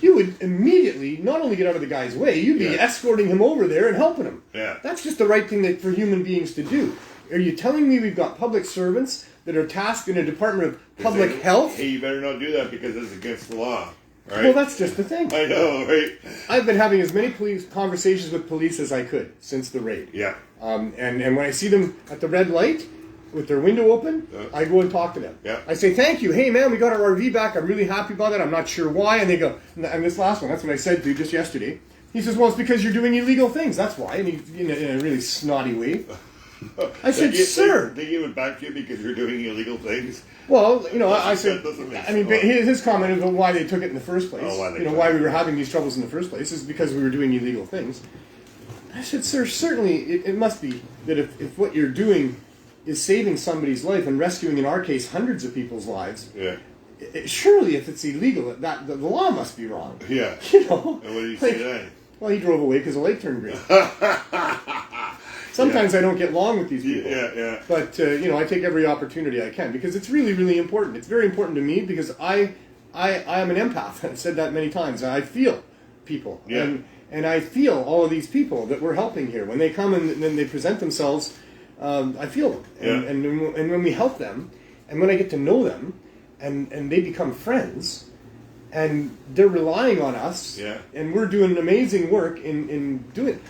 You would immediately not only get out of the guy's way, you'd be escorting him over there and helping him. Yeah. That's just the right thing for human beings to do. Are you telling me we've got public servants that are tasked in a Department of Public Health? Hey, you better not do that because it's against the law. Right? Well, that's just the thing. I know, right? I've been having as many conversations with police as I could since the raid. Yeah. And when I see them at the red light with their window open, I go and talk to them. Yeah. I say, "Thank you. Hey, man, we got our RV back. I'm really happy about that. I'm not sure why." And they go, and this last one, that's what I said to you just yesterday. He says, "Well, it's because you're doing illegal things. That's why." And he, in a really snotty way. I said, "Sir." They give it back to you because you're doing illegal things. Well, I said, his comment about why they took it in the first place, why we were having these troubles in the first place is because we were doing illegal things. I said, "Sir, certainly it must be that if what you're doing is saving somebody's life and rescuing, in our case, hundreds of people's lives, surely if it's illegal, that the law must be wrong." Yeah. You know? And what did he say then? Well, he drove away because the light turned green. Sometimes I don't get along with these people. Yeah. But, I take every opportunity I can because it's really, really important. It's very important to me because I am an empath. I've said that many times. I feel people. Yeah. And I feel all of these people that we're helping here. When they come and then they present themselves, I feel them. And when we help them, and when I get to know them, and they become friends, and they're relying on us, and we're doing amazing work in doing it.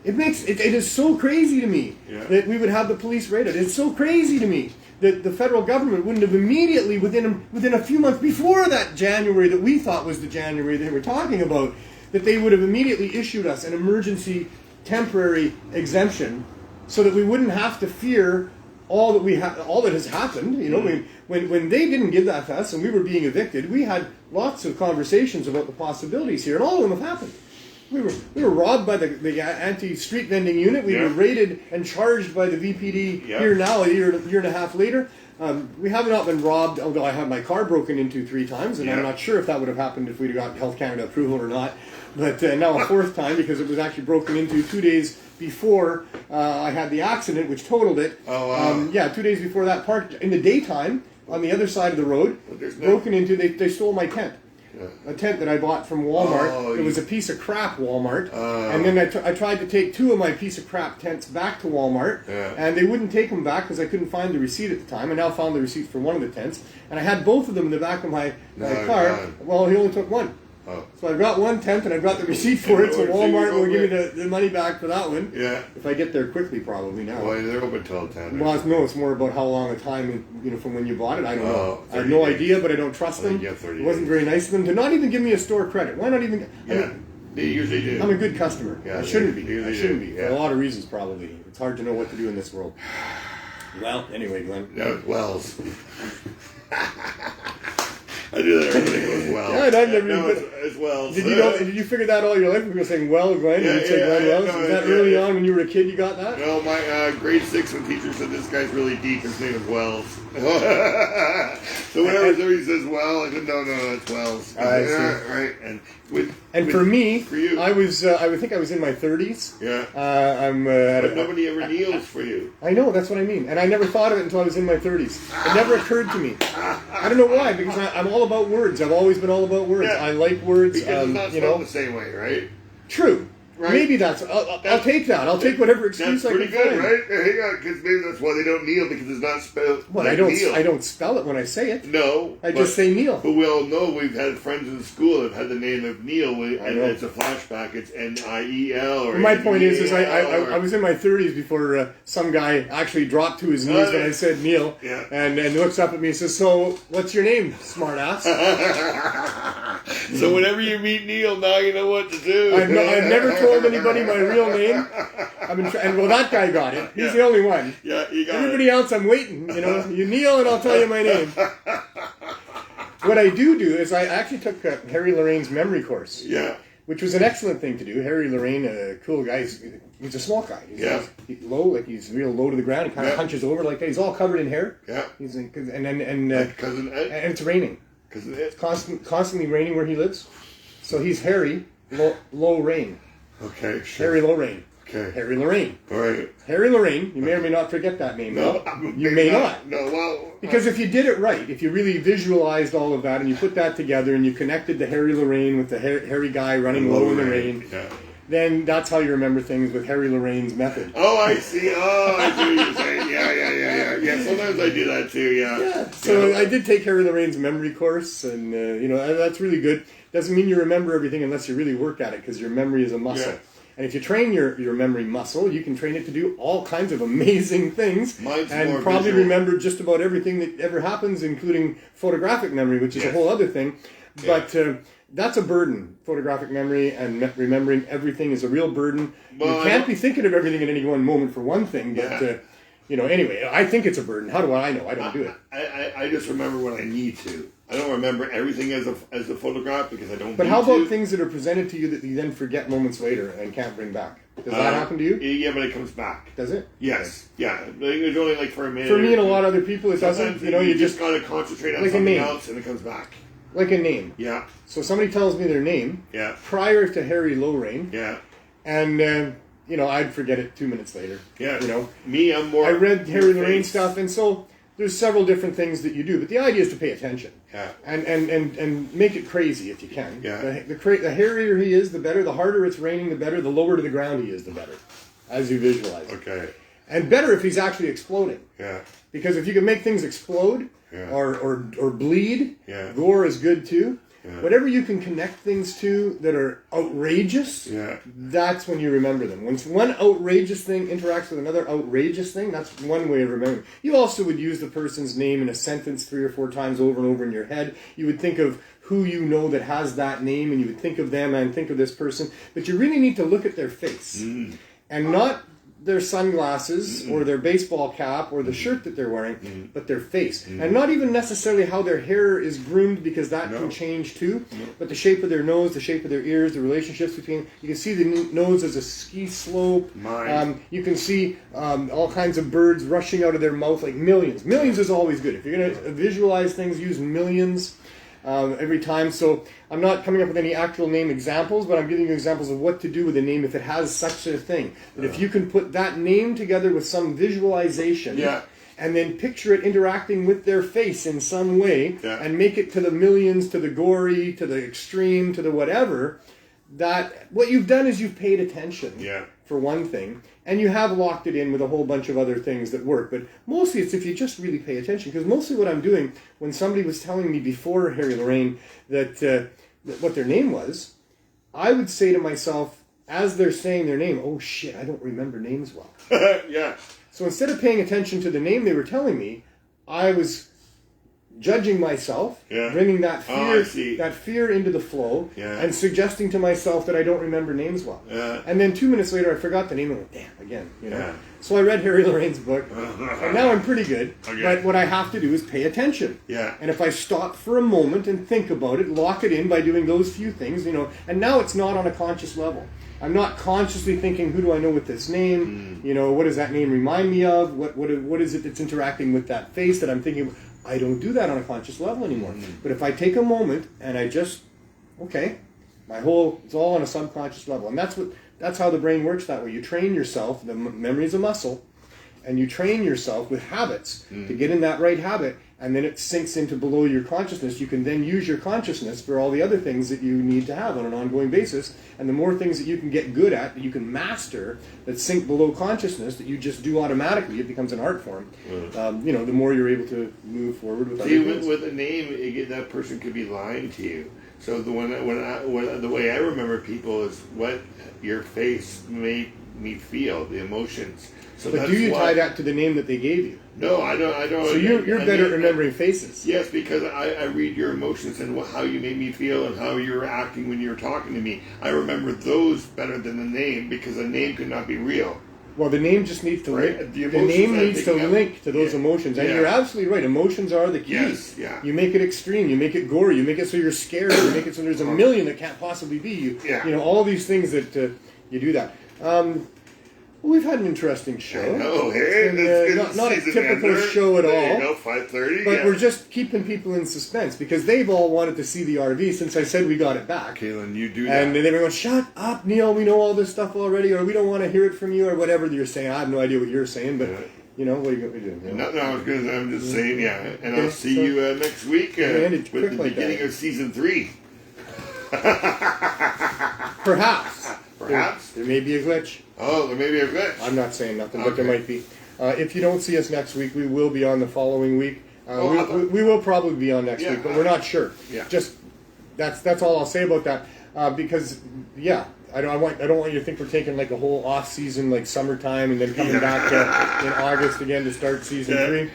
It is so crazy to me that we would have the police raided. It's so crazy to me that the federal government wouldn't have immediately, within a few months before that January that we thought was the January they were talking about, that they would have immediately issued us an emergency temporary exemption so that we wouldn't have to fear all that has happened. When they didn't give that to us and we were being evicted, we had lots of conversations about the possibilities here, and all of them have happened. We were robbed by the anti-street vending unit. We were raided and charged by the VPD here now, a year and a half later. We have not been robbed, although I had my car broken into 3 times, and I'm not sure if that would have happened if we'd have got Health Canada approval or not. But now a 4th time, because it was actually broken into 2 days before I had the accident, which totaled it. Oh, wow. 2 days before that, parked in the daytime on the other side of the road, broken into. They stole my tent. A tent that I bought from Walmart. It was a piece of crap Walmart. And then I tried to take 2 of my piece of crap tents back to Walmart, and they wouldn't take them back because I couldn't find the receipt at the time. I now found the receipt for one of the tents, and I had both of them in the back of my car. God. Well, he only took one. So I got one tent and I got the receipt for it, so Walmart will give me the money back for that one. Yeah. If I get there quickly, probably now. Well, they're open till 10. Well, no, it's more about how long a time, from when you bought it. I don't know. I have no idea, but I don't trust them. It wasn't very nice of them to not even give me a store credit. Why not even? They usually do. I'm a good customer. Yeah, I shouldn't be. I shouldn't be. Yeah. For a lot of reasons, probably. It's hard to know what to do in this world. Well, anyway, Glenn. No, Wells. I do that everything goes well. Yeah, I've never it's Wells. Did you figure that all your life? We were saying, "Well, Glenn," and you'd say Glenn Wells. Was that early on when you were a kid? You got that? No, my grade 6 when teacher said this guy's really deep. His name is Wells. So whenever somebody says "well," I said, "No, that's Wells." Right. And for me, for you, I think I was in my 30s. Yeah. But nobody ever kneels for you. I know, that's what I mean. And I never thought of it until I was in my 30s. It never occurred to me. I don't know why, because I'm all about words. I've always been all about words. Yeah. I like words. Because it's not spelled the same way, right? True. Right? Maybe I'll take that. I'll take whatever excuse I can find. That's pretty good, right? Hang on, because maybe that's why they don't kneel, because it's not spelled well, like I don't spell it when I say it. No. I just say Neil. But we all know we've had friends in school that have had the name of Neil, and it's a flashback. It's Niel. Or my point is I was in my 30s before some guy actually dropped to his knees when I said Neil, and looks up at me and says, "So, what's your name, smartass?" So whenever you meet Neil, now you know what to do. I've never told anybody my real name. And that guy got it. He's the only one. Yeah, you got Everybody else, I'm waiting. You kneel and I'll tell you my name. What I do is I actually took Harry Lorraine's memory course. Yeah. which was an excellent thing to do. Harry Lorraine, a cool guy. He's a small guy. He's low, like he's real low to the ground. He kind of hunches over like that. He's all covered in hair. Yeah. And Cousin Ed. and it's raining. Cousin Ed. It's constantly raining where he lives. So he's Harry Low Rain. Okay, sure. Harry Low Rain. Okay. Harry Lorraine. All right. Harry Lorraine. You may or may not forget that name. No, you may not. No, well. Because if you did it right, if you really visualized all of that and you put that together and you connected the Harry Lorraine with the hairy guy running low in the rain, then that's how you remember things with Harry Lorraine's method. Oh, I see. What you're saying. Yeah, sometimes I do that too, yeah. So I did take Harry Lorraine's memory course, and, that's really good. Doesn't mean you remember everything unless you really work at it, because your memory is a muscle. Yeah. And if you train your memory muscle, you can train it to do all kinds of amazing things. And probably remember just about everything that ever happens, including photographic memory, which is a whole other thing. But that's a burden. Photographic memory and remembering everything is a real burden. Well, you can't be thinking of everything at any one moment, for one thing. But, anyway, I think it's a burden. How do I know? I don't do it. I just remember when I need to. I don't remember everything as a photograph because I don't. But how about things that are presented to you that you then forget moments later and can't bring back? Does that happen to you? Yeah, but it comes back. Does it? Yes. Yeah. It's only like for a minute. For me and a lot of other people, it doesn't. You just got to concentrate on something else and it comes back. Like a name. Yeah. So somebody tells me their name. Yeah. Prior to Harry Lorraine. Yeah. And I'd forget it 2 minutes later. Yeah. Me, I'm more. I read Harry Lorraine stuff, and so there's several different things that you do, but the idea is to pay attention. Yeah. And make it crazy if you can. Yeah. The hairier he is, the better. The harder it's raining, the better. The lower to the ground he is, the better, as you visualize. Okay. And better if he's actually exploding. Yeah. Because if you can make things explode or bleed, gore is good too. Yeah. Whatever you can connect things to that are outrageous, that's when you remember them. When one outrageous thing interacts with another outrageous thing, that's one way of remembering. You also would use the person's name in a sentence 3 or 4 times over and over in your head. You would think of who you know that has that name, and you would think of them and think of this person. But you really need to look at their face and not their sunglasses or their baseball cap or the shirt that they're wearing, but their face. And not even necessarily how their hair is groomed, because that can change too, but the shape of their nose, the shape of their ears, the relationships between. You can see the nose as a ski slope. You can see all kinds of birds rushing out of their mouth, like millions. Millions is always good. If you're going to visualize things, use millions every time. So I'm not coming up with any actual name examples, but I'm giving you examples of what to do with a name if it has such a thing. That if you can put that name together with some visualization, and then picture it interacting with their face in some way, and make it to the millions, to the gory, to the extreme, to the whatever, that what you've done is you've paid attention, for one thing, and you have locked it in with a whole bunch of other things that work. But mostly it's if you just really pay attention. Because mostly what I'm doing, when somebody was telling me before Harry Lorraine that what their name was, I would say to myself, as they're saying their name, oh shit, I don't remember names well. So instead of paying attention to the name they were telling me, I was judging myself, bringing that fear into the flow, and suggesting to myself that I don't remember names well. And then 2 minutes later, I forgot the name and went, damn, again, So I read Harry Lorraine's book, and now I'm pretty good. But what I have to do is pay attention. And if I stop for a moment and think about it, lock it in by doing those few things, and now it's not on a conscious level. I'm not consciously thinking, who do I know with this name? What does that name remind me of? What is it that's interacting with that face that I'm thinking of? I don't do that on a conscious level anymore. But if I take a moment and I just, it's all on a subconscious level. And that's how the brain works that way. You train yourself, the memory is a muscle, and you train yourself with habits to get in that right habit, and then it sinks into below your consciousness. You can then use your consciousness for all the other things that you need to have on an ongoing basis. And the more things that you can get good at, that you can master, that sink below consciousness, that you just do automatically, it becomes an art form. The more you're able to move forward with other things. With a name, that person could be lying to you. So the way I remember people is what your face made me feel, the emotions. So but do you tie that to the name that they gave you? No, I don't. So you're better at remembering faces. Yes, because I read your emotions and how you made me feel and how you were acting when you were talking to me. I remember those better than the name, because the name could not be real. Well, the name just needs to Right. link. The The name emotions, I needs to think, link to those yeah. emotions, and Yeah. you're absolutely right. Emotions are the key. Yes, yeah. You make it extreme. You make it gory. You make it so you're scared. You make it so there's a million that can't possibly be. You know all these things that you do that. Well, we've had an interesting show. I know, hey, And, not a typical show at all. There you go, 5:30. But we're just keeping people in suspense because they've all wanted to see the RV since I said we got it back. Kaylin, you do that. And they were going, shut up, Neil, we know all this stuff already, or we don't want to hear it from you, or whatever you're saying. I have no idea what you're saying, but, you know, what are you going to do? You know? No, I'm just saying, yeah. And Okay, I'll see you next week with the beginning of season 3. Perhaps. Perhaps. There may be a glitch. Oh, there may be a glitch. I'm not saying nothing, but there might be. If you don't see us next week, we will be on the following week. We will probably be on next week, but we're not sure. Yeah. Just that's all I'll say about that. Because I don't want you to think we're taking like a whole off season, like summertime, and then coming back in August again to start season 3.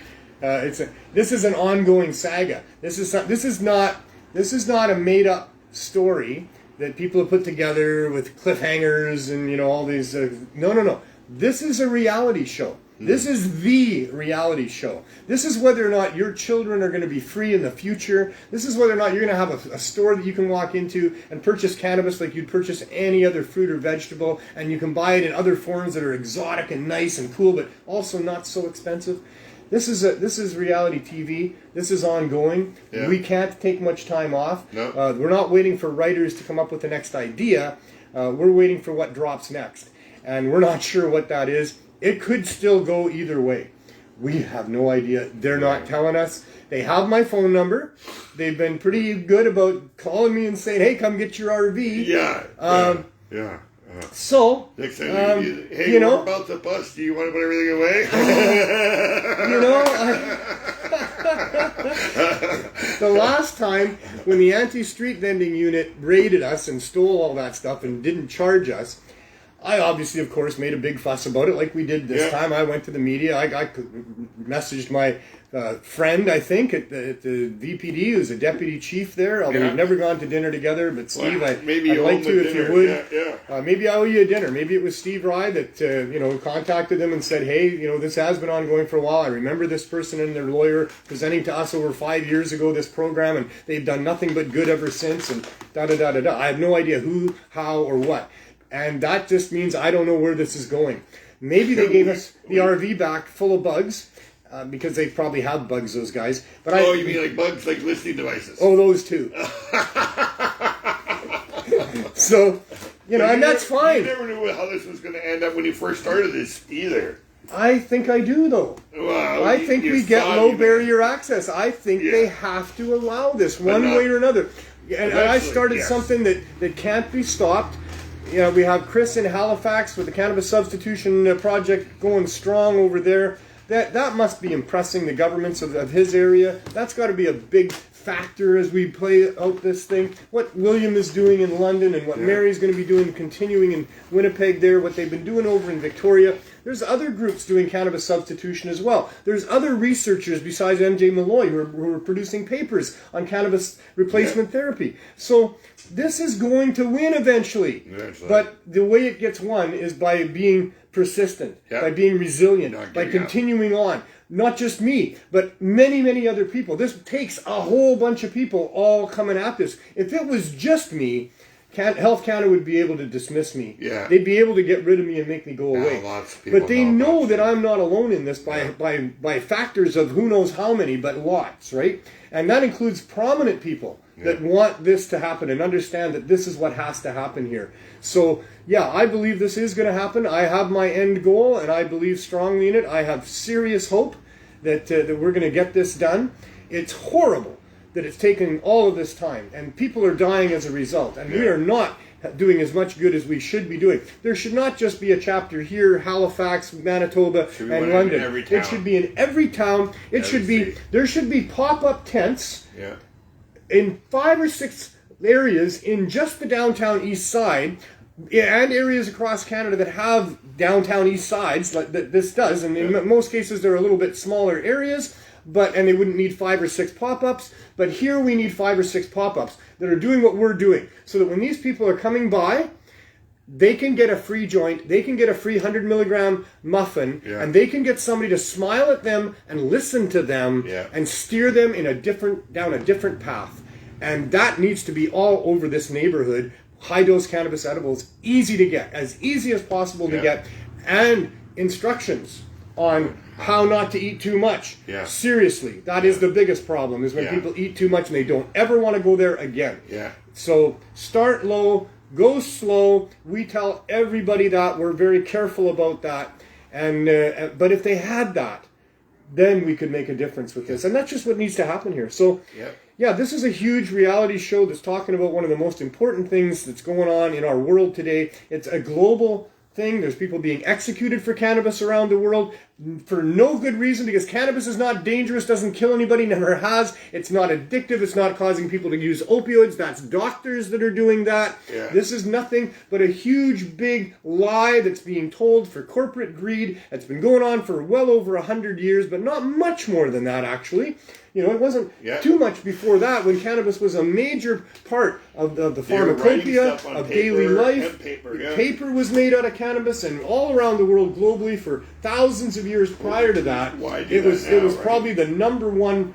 This is an ongoing saga. This is not a made up story that people have put together with cliffhangers and all these. No. This is a reality show. This is the reality show. This is whether or not your children are going to be free in the future. This is whether or not you're going to have a store that you can walk into and purchase cannabis like you'd purchase any other fruit or vegetable, and you can buy it in other forms that are exotic and nice and cool, but also not so expensive. This is reality TV. This is ongoing. Yeah. We can't take much time off. No. We're not waiting for writers to come up with the next idea. We're waiting for what drops next. And we're not sure what that is. It could still go either way. We have no idea. They're not telling us. They have my phone number. They've been pretty good about calling me and saying, hey, come get your RV. Yeah. So, next time, we're about to bust. Do you want to put everything away? The last time when the anti-street vending unit raided us and stole all that stuff and didn't charge us, I obviously, of course, made a big fuss about it like we did this time. I went to the media. I messaged my friend, I think, at the VPD, who's a deputy chief there, although we've never gone to dinner together. But Steve, I'd like to if you would. Maybe I owe you a dinner. Maybe it was Steve Rye that contacted them and said, hey, this has been ongoing for a while. I remember this person and their lawyer presenting to us over 5 years ago this program, and they've done nothing but good ever since, and da-da-da-da-da. I have no idea who, how, or what. And that just means I don't know where this is going. Maybe they gave us the RV back full of bugs, because they probably have bugs, those guys. But you mean like bugs, like listening devices? Oh, those too. So, and that's fine. You never knew how this was going to end up when you first started this either. I think I do, though. Well, I think we get low barrier access. I think they have to allow this one way or another. And I started something that can't be stopped. We have Chris in Halifax with the Cannabis Substitution Project going strong over there. That must be impressing the governments of his area. That's got to be a big factor as we play out this thing. What William is doing in London and what Mary's going to be doing, continuing in Winnipeg there, what they've been doing over in Victoria. There's other groups doing cannabis substitution as well. There's other researchers besides MJ Malloy who are producing papers on cannabis replacement therapy. So this is going to win eventually. But the way it gets won is by being persistent, by being resilient, by continuing on. Not just me, but many, many other people. This takes a whole bunch of people all coming at this. If it was just me, Health Canada would be able to dismiss me. They'd be able to get rid of me and make me go away. But they know that I'm not alone in this by factors of who knows how many, but lots, right? And that includes prominent people that want this to happen and understand that this is what has to happen here. So, I believe this is going to happen. I have my end goal, and I believe strongly in it. I have serious hope that we're going to get this done. It's horrible that it's taken all of this time, and people are dying as a result, and we are not doing as much good as we should be doing. There should not just be a chapter here, Halifax, Manitoba, and London. It should be in every town. There should be pop-up tents in 5 or 6 areas in just the downtown east side, and areas across Canada that have downtown east sides like this does, and in most cases they're a little bit smaller areas, and they wouldn't need 5 or 6 pop-ups, but here we need 5 or 6 pop-ups that are doing what we're doing, so that when these people are coming by, they can get a free joint, they can get a free 100 milligram muffin, and they can get somebody to smile at them and listen to them and steer them in down a different path. And that needs to be all over this neighborhood. High-dose cannabis edibles, easy to get, as easy as possible to get, and instructions on how not to eat too much. Seriously, that is the biggest problem, is when people eat too much and they don't ever want to go there again. So start low, go slow. We tell everybody that. We're very careful about that. And but if they had that, then we could make a difference with this. And that's just what needs to happen here. So yeah, this is a huge reality show that's talking about one of the most important things that's going on in our world today. It's a global thing. There's people being executed for cannabis around the world for no good reason, because cannabis is not dangerous, doesn't kill anybody, never has. It's not addictive. It's not causing people to use opioids. That's doctors that are doing that. This is nothing but a huge, big lie that's being told for corporate greed. It's been going on for well over 100 years, but not much more than that, actually. You know, it wasn't too much before that, when cannabis was a major part of the pharmacopoeia of daily life. Paper was made out of cannabis, and all around the world globally for thousands of years prior to that, it was probably the number one,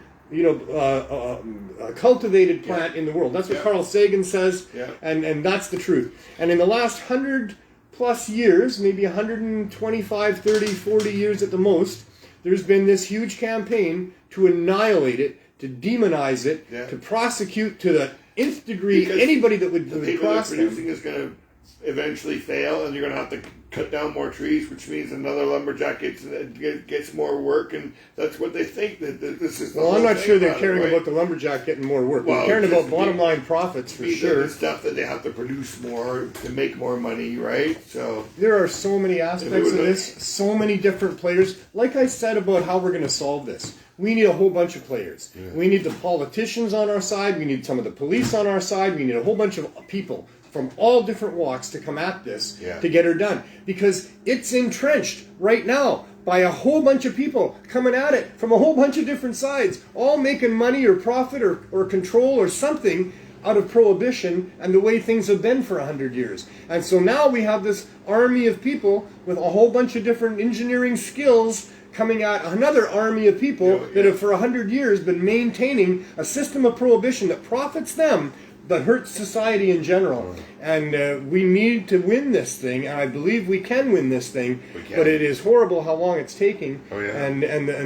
cultivated plant in the world. That's what Carl Sagan says, and that's the truth. And in the last 100 plus years, maybe 125, 30, 40 years at the most, there's been this huge campaign to annihilate it, to demonize it, to prosecute to the nth degree anybody that would cross them. The producing is going to eventually fail, and you're going to have to cut down more trees, which means another lumberjack gets more work, and that's what they think that this is. Well, I'm not sure they're caring about the lumberjack getting more work. They're caring about bottom line profits for sure. The stuff that they have to produce more to make more money, right? So there are so many aspects of this, so many different players. Like I said about how we're going to solve this, we need a whole bunch of players. We need the politicians on our side. We need some of the police on our side. We need a whole bunch of people from all different walks to come at this to get her done. Because it's entrenched right now by a whole bunch of people coming at it from a whole bunch of different sides, all making money or profit or control or something out of prohibition and the way things have been for 100 years. And so now we have this army of people with a whole bunch of different engineering skills coming at another army of people that have for 100 years been maintaining a system of prohibition that profits them but hurts society in general. And we need to win this thing, and I believe we can win this thing, but it is horrible how long it's taking and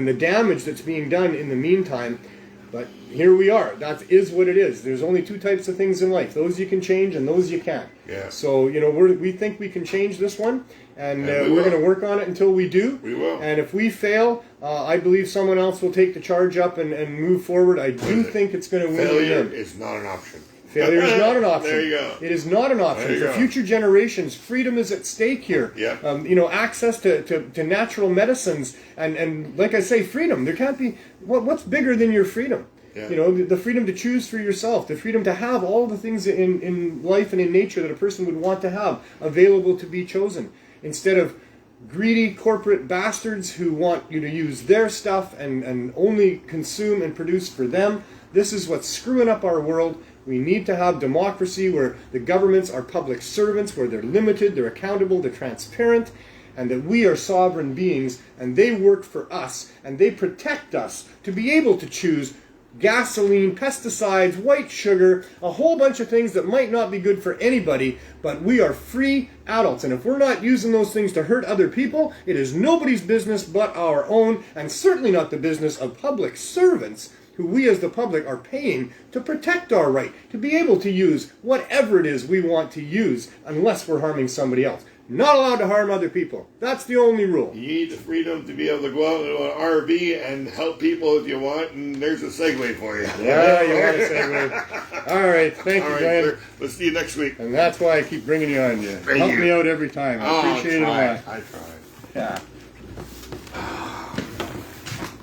the damage that's being done in the meantime. But here we are. That is what it is. There's only two types of things in life. Those you can change and those you can't. So, we think we can change this one, and we're going to work on it until we do. We will. And if we fail, I believe someone else will take the charge up and move forward. I do think it's going to win. Failure is not an option. Failure is not an option. There you go. It is not an option. For future generations, freedom is at stake here. Access to natural medicines and like I say, freedom. There can't be what's bigger than your freedom. The freedom to choose for yourself, the freedom to have all the things in life and in nature that a person would want to have available to be chosen, instead of greedy corporate bastards who want you to use their stuff and only consume and produce for them. This is what's screwing up our world. We need to have democracy where the governments are public servants, where they're limited, they're accountable, they're transparent, and that we are sovereign beings, and they work for us, and they protect us to be able to choose gasoline, pesticides, white sugar, a whole bunch of things that might not be good for anybody, but we are free adults, and if we're not using those things to hurt other people, it is nobody's business but our own, and certainly not the business of public servants who we as the public are paying to protect our right to be able to use whatever it is we want to use, unless we're harming somebody else. Not allowed to harm other people. That's the only rule. You need the freedom to be able to go out into an RV and help people if you want, and there's a segue for you. Yeah, you want a segue. All right, thank you, Brian. Sir. Let's see you next week. And that's why I keep bringing you on. You help me out every time. I appreciate it a lot. I try. Yeah.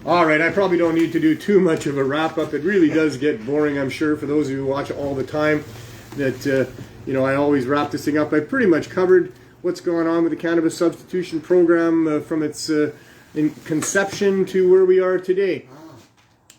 All right, I probably don't need to do too much of a wrap-up. It really does get boring, I'm sure, for those of you who watch all the time, that, I always wrap this thing up. I've pretty much covered what's going on with the Cannabis Substitution Program from its conception to where we are today.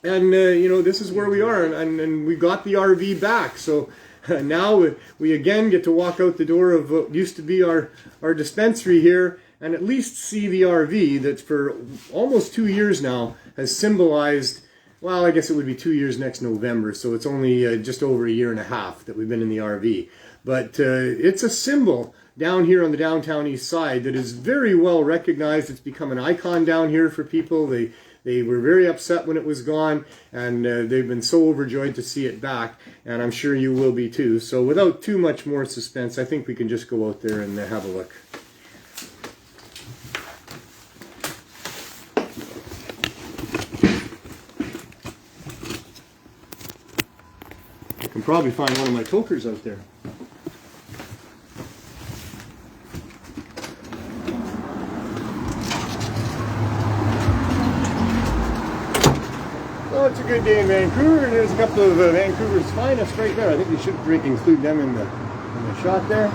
And, this is where we are, and we got the RV back. So now we again get to walk out the door of what used to be our dispensary here and at least see the RV that for almost 2 years now has symbolized, well, I guess it would be 2 years next November, so it's only just over a year and a half that we've been in the RV. But it's a symbol down here on the downtown east side that is very well recognized. It's become an icon down here for people. They were very upset when it was gone, and they've been so overjoyed to see it back, and I'm sure you will be too. So without too much more suspense, I think we can just go out there and have a look. I can probably find one of my tokers out there. Well, it's a good day in Vancouver, and there's a couple of Vancouver's finest right there. I think we should include them in the shot there.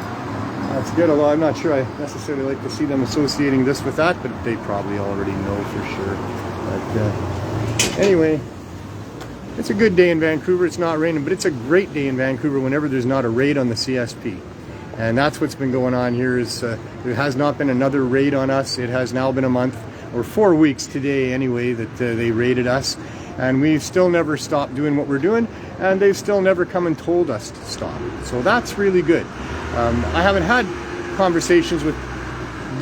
That's good, although I'm not sure I necessarily like to see them associating this with that, but they probably already know for sure. But anyway, it's a good day in Vancouver. It's not raining, but it's a great day in Vancouver whenever there's not a raid on the CSP. And that's what's been going on here. Is there has not been another raid on us. It has now been a month, or 4 weeks today anyway, that they raided us. And we've still never stopped doing what we're doing, and they've still never come and told us to stop. So that's really good. I haven't had conversations with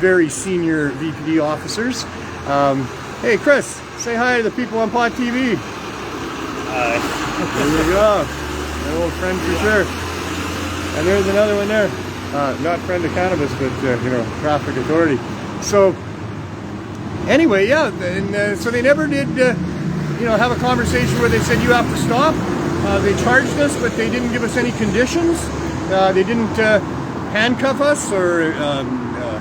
very senior VPD officers. Hey Chris, say hi to the people on Pod TV. Hi. There you go. My old friend for sure. And there's another one there. Not friend of cannabis, but traffic authority. So anyway, yeah, and so they never did have a conversation where they said you have to stop. They charged us, but they didn't give us any conditions. They didn't handcuff us or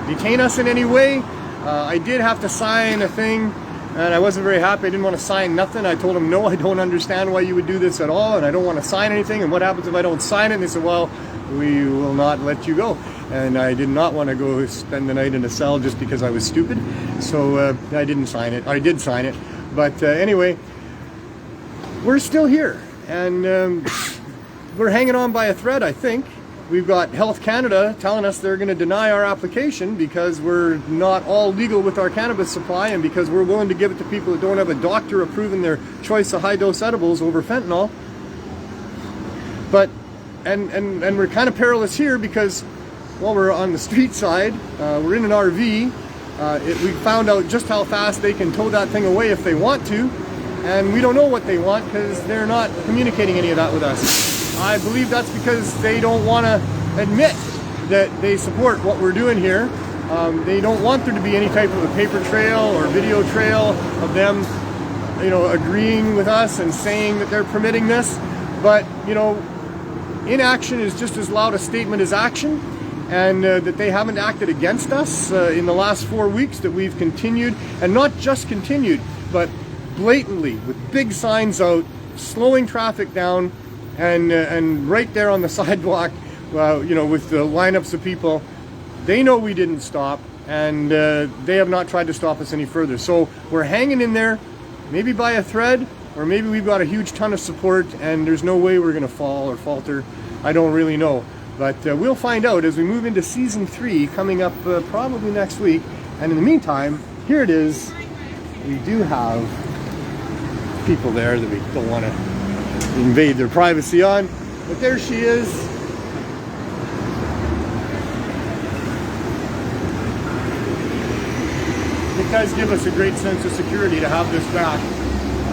detain us in any way. I did have to sign a thing, and I wasn't very happy. I didn't want to sign nothing. I told them, no, I don't understand why you would do this at all, and I don't want to sign anything. And what happens if I don't sign it? And they said, well, we will not let you go. And I did not want to go spend the night in a cell just because I was stupid. So I didn't sign it. I did sign it. But anyway, we're still here, and we're hanging on by a thread, I think. We've got Health Canada telling us they're going to deny our application because we're not all legal with our cannabis supply, and because we're willing to give it to people that don't have a doctor approving their choice of high-dose edibles over fentanyl. But and we're kind of perilous here because, well, we're on the street side. We're in an RV. We found out just how fast they can tow that thing away if they want to, and we don't know what they want because they're not communicating any of that with us. I believe that's because they don't want to admit that they support what we're doing here. They don't want there to be any type of a paper trail or video trail of them, agreeing with us and saying that they're permitting this. But, inaction is just as loud a statement as action. And that they haven't acted against us in the last 4 weeks, that we've continued, and not just continued, but blatantly with big signs out, slowing traffic down, and right there on the sidewalk, with the lineups of people. They know we didn't stop, and they have not tried to stop us any further. So we're hanging in there, maybe by a thread, or maybe we've got a huge ton of support, and there's no way we're going to fall or falter. I don't really know. But we'll find out as we move into season 3 coming up probably next week. And in the meantime, here it is. We do have people there that we don't want to invade their privacy on. But there she is. It does give us a great sense of security to have this back.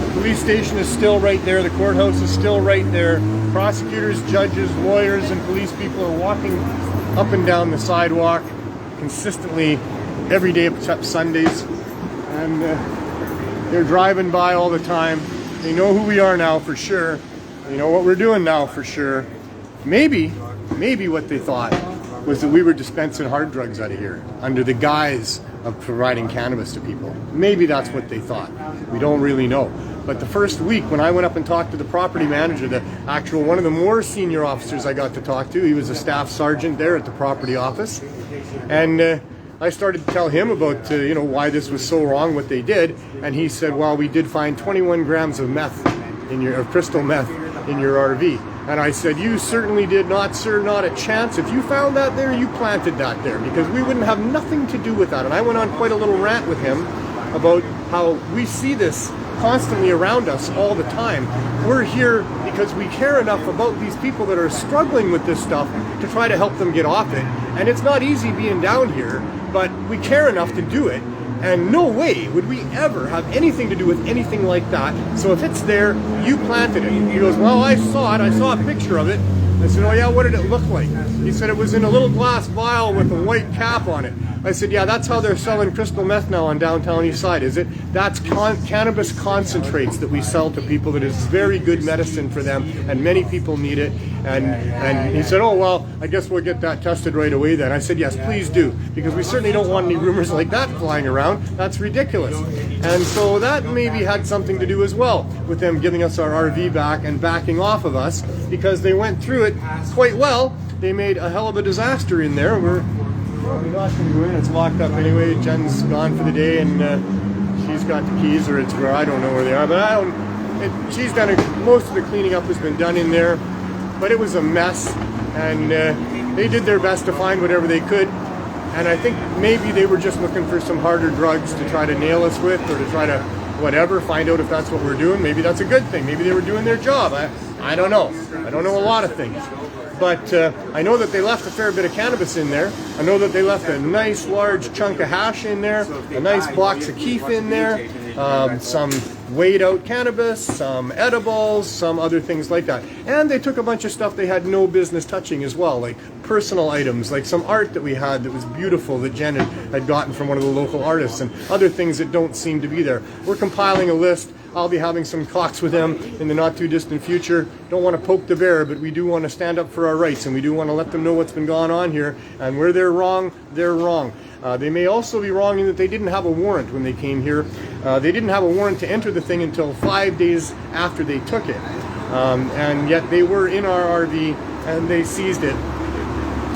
The police station is still right there. The courthouse is still right there. Prosecutors, judges, lawyers, and police people are walking up and down the sidewalk consistently every day except Sundays. And they're driving by all the time. They know who we are now for sure. They know what we're doing now for sure. Maybe what they thought was that we were dispensing hard drugs out of here under the guise of providing cannabis to people. Maybe that's what they thought. We don't really know. But the first week when I went up and talked to the property manager, one of the more senior officers I got to talk to, he was a staff sergeant there at the property office. And I started to tell him about, why this was so wrong, what they did. And he said, well, we did find 21 grams of crystal meth in your RV. And I said, you certainly did not, sir, not a chance. If you found that there, you planted that there, because we wouldn't have nothing to do with that. And I went on quite a little rant with him about how we see this constantly around us all the time. We're here because we care enough about these people that are struggling with this stuff to try to help them get off it. And it's not easy being down here, but we care enough to do it. And no way would we ever have anything to do with anything like that. So if it's there, you planted it. He goes, well, I saw it. I saw a picture of it. I said, oh yeah, what did it look like? He said it was in a little glass vial with a white cap on it. I said, yeah, that's how they're selling crystal meth now on downtown East Side, is it? That's cannabis concentrates that we sell to people that is very good medicine for them, and many people need it. And he said, oh, well, I guess we'll get that tested right away then. I said, yes, please do, because we certainly don't want any rumors like that flying around. That's ridiculous. And so that maybe had something to do as well with them giving us our RV back and backing off of us, because they went through it quite well. They made a hell of a disaster in there. We're probably not going to go in. It's locked up anyway. Jen's gone for the day, and she's got the keys, or it's where I don't know where they are. But I don't. She's done it. Most of the cleaning up has been done in there, but it was a mess, and they did their best to find whatever they could. And I think maybe they were just looking for some harder drugs to try to nail us with, or to try to whatever, find out if that's what we're doing. Maybe that's a good thing. Maybe they were doing their job. I don't know. I don't know a lot of things. But I know that they left a fair bit of cannabis in there. I know that they left a nice large chunk of hash in there, a nice box of keef in there, some weighed out cannabis, some edibles, some other things like that. And they took a bunch of stuff they had no business touching as well, like personal items, like some art that we had that was beautiful that Jen had gotten from one of the local artists, and other things that don't seem to be there. We're compiling a list. I'll be having some talks with them in the not too distant future. Don't want to poke the bear, but we do want to stand up for our rights, and we do want to let them know what's been going on here. And where they're wrong, they're wrong. They may also be wrong in that they didn't have a warrant when they came here. They didn't have a warrant to enter the thing until 5 days after they took it. And yet they were in our RV and they seized it.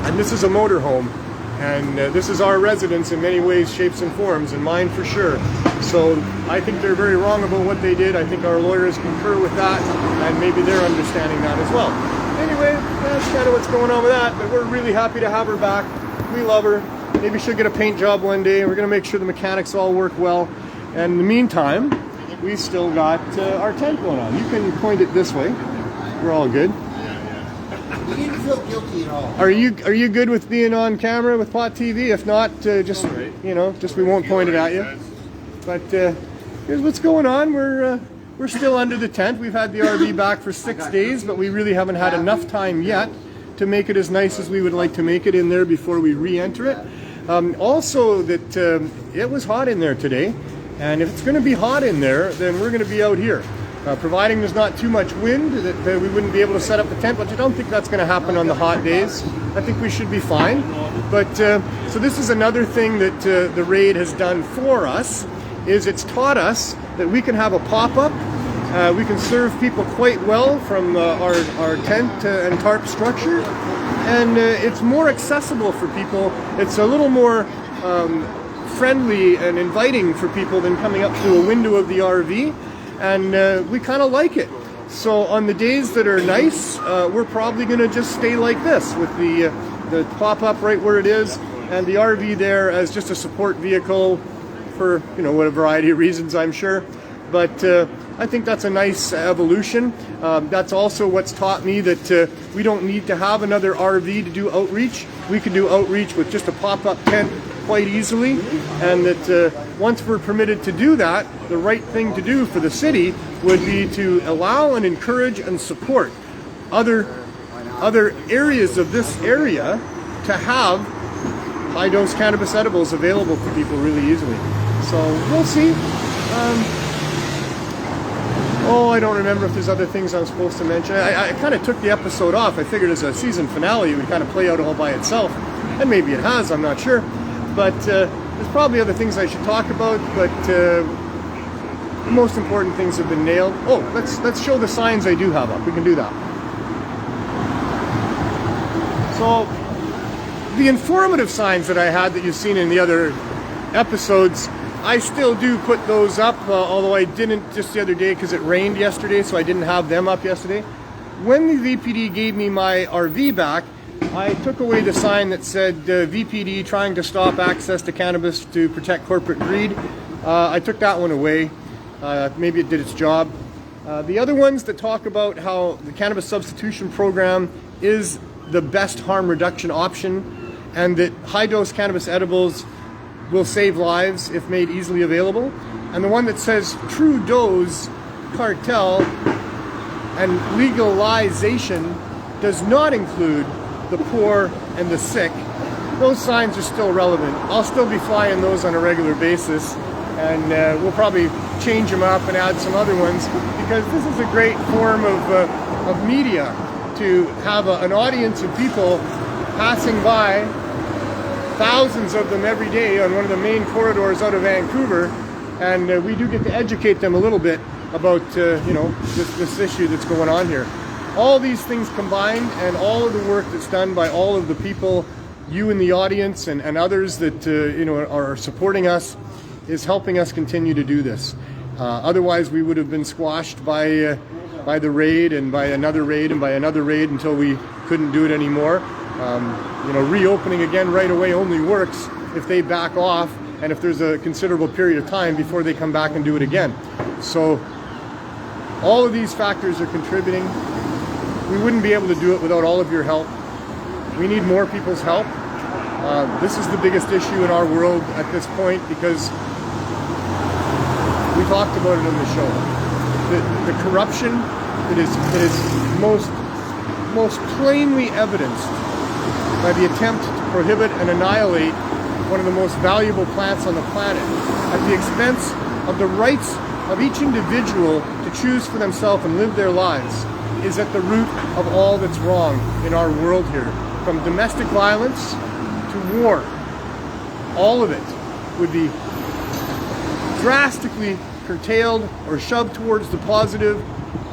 And this is a motorhome. And this is our residence in many ways, shapes, and forms, and mine for sure. So I think they're very wrong about what they did. I think our lawyers concur with that, and maybe they're understanding that as well. Anyway, that's kind of what's going on with that, but we're really happy to have her back. We love her. Maybe she'll get a paint job one day. We're going to make sure the mechanics all work well. And in the meantime, we've still got our tent going on. You can point it this way. We're all good. We didn't feel guilty at all. Are you good with being on camera with Pot TV? If not, just just we won't point it at you. But here's what's going on. We're still under the tent. We've had the RV back for 6 days, but we really haven't had enough time yet to make it as nice as we would like to make it in there before we re-enter it. Also, that it was hot in there today, and if it's going to be hot in there, then we're going to be out here. Providing there's not too much wind, that we wouldn't be able to set up the tent, but I don't think that's going to happen on the hot days. I think we should be fine. But so this is another thing that the raid has done for us, is it's taught us that we can have a pop-up. We can serve people quite well from our tent and tarp structure, and it's more accessible for people. It's a little more friendly and inviting for people than coming up through a window of the RV. And we kind of like it. So on the days that are nice, we're probably going to just stay like this with the pop-up right where it is, and the RV there as just a support vehicle for what a variety of reasons, I'm sure. But I think that's a nice evolution. That's also what's taught me that we don't need to have another RV to do outreach. We can do outreach with just a pop-up tent quite easily, and that once we're permitted to do that, the right thing to do for the city would be to allow and encourage and support other areas of this area to have high-dose cannabis edibles available for people really easily. So we'll see. I don't remember if there's other things I'm supposed to mention. I kind of took the episode off. I figured as a season finale it would kind of play out all by itself, and maybe it has, I'm not sure. But there's probably other things I should talk about, but the most important things have been nailed. Oh, let's show the signs I do have up. We can do that. So the informative signs that I had that you've seen in the other episodes, I still do put those up, although I didn't just the other day because it rained yesterday, so I didn't have them up yesterday. when the VPD gave me my RV back, I took away the sign that said VPD trying to stop access to cannabis to protect corporate greed. I took that one away. Maybe it did its job. The other ones that talk about how the Cannabis Substitution Program is the best harm reduction option and that high-dose cannabis edibles will save lives if made easily available. And the one that says Trudeau's cartel and legalization does not include the poor and the sick. Those signs are still relevant. I'll still be flying those on a regular basis, and we'll probably change them up and add some other ones, because this is a great form of media to have an audience of people passing by, thousands of them every day on one of the main corridors out of Vancouver, and we do get to educate them a little bit about this issue that's going on here. All these things combined, and all of the work that's done by all of the people, you in the audience and others that are supporting us, is helping us continue to do this. Otherwise, we would have been squashed by the raid and by another raid and by another raid until we couldn't do it anymore. Reopening again right away only works if they back off and if there's a considerable period of time before they come back and do it again. So all of these factors are contributing. We wouldn't be able to do it without all of your help. We need more people's help. This is the biggest issue in our world at this point, because we talked about it on the show. The corruption that is most plainly evidenced by the attempt to prohibit and annihilate one of the most valuable plants on the planet at the expense of the rights of each individual to choose for themselves and live their lives, is at the root of all that's wrong in our world here. From domestic violence to war, all of it would be drastically curtailed or shoved towards the positive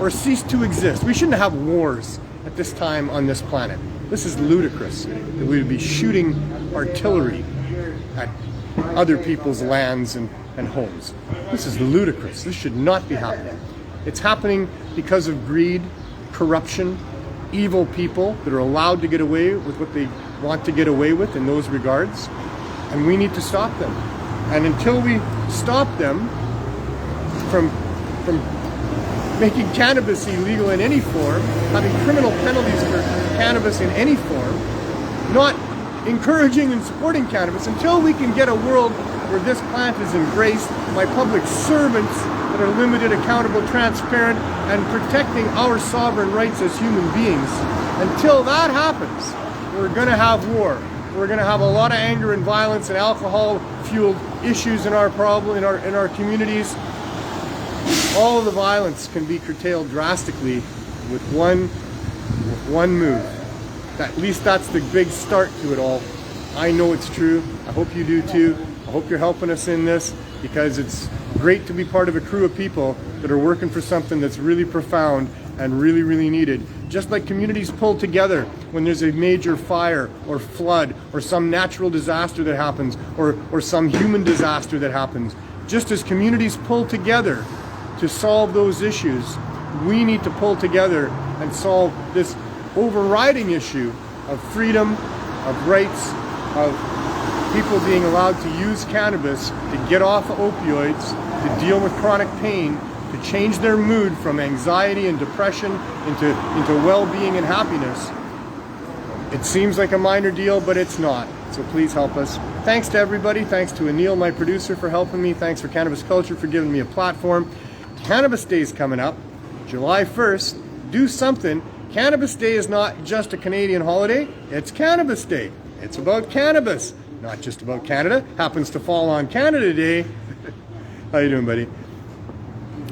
or cease to exist. We shouldn't have wars at this time on this planet. This is ludicrous that we would be shooting artillery at other people's lands and homes. This is ludicrous. This should not be happening. It's happening because of greed, corruption, evil people that are allowed to get away with what they want to get away with in those regards, and we need to stop them. And until we stop them from making cannabis illegal in any form, having criminal penalties for cannabis in any form, not encouraging and supporting cannabis, until we can get a world where this plant is embraced by public servants that are limited, accountable, transparent, and protecting our sovereign rights as human beings. Until that happens, we're going to have war. We're going to have a lot of anger and violence and alcohol-fueled issues in our communities. All of the violence can be curtailed drastically with one move. At least that's the big start to it all. I know it's true. I hope you do too. I hope you're helping us in this, because it's great to be part of a crew of people that are working for something that's really profound and really, really needed. Just like communities pull together when there's a major fire or flood or some natural disaster that happens, or some human disaster that happens. Just as communities pull together to solve those issues, we need to pull together and solve this overriding issue of freedom, of rights, of people being allowed to use cannabis to get off of opioids, to deal with chronic pain, to change their mood from anxiety and depression into well-being and happiness. It seems like a minor deal, but it's not. So please help us. Thanks to everybody. Thanks to Neil, my producer, for helping me. Thanks for Cannabis Culture for giving me a platform. Cannabis Day is coming up, July 1st. Do something. Cannabis Day is not just a Canadian holiday. It's Cannabis Day. It's about cannabis, not just about Canada. Happens to fall on Canada Day. How you doing, buddy?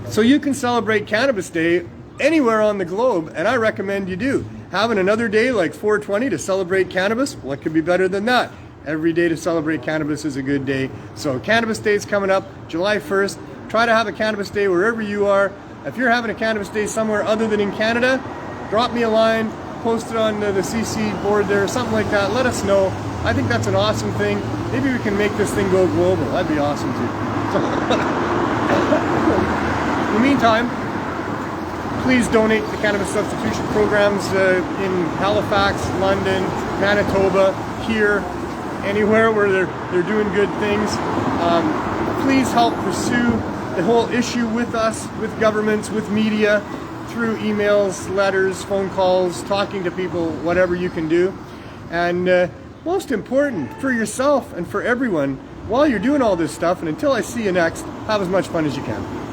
So you can celebrate Cannabis Day anywhere on the globe, and I recommend you do. Having another day like 420 to celebrate cannabis, what could be better than that? Every day to celebrate cannabis is a good day. So Cannabis Day is coming up, July 1st. Try to have a Cannabis Day wherever you are. If you're having a Cannabis Day somewhere other than in Canada, drop me a line, post it on the CC board there, something like that. Let us know. I think that's an awesome thing. Maybe we can make this thing go global. That'd be awesome too. So, in the meantime, Please donate to cannabis substitution programs in Halifax, London, Manitoba, here, anywhere where they're doing good things. Please help pursue the whole issue with us, with governments, with media, through emails, letters, phone calls, talking to people, whatever you can do. And most important, for yourself and for everyone, while you're doing all this stuff, and until I see you next, have as much fun as you can.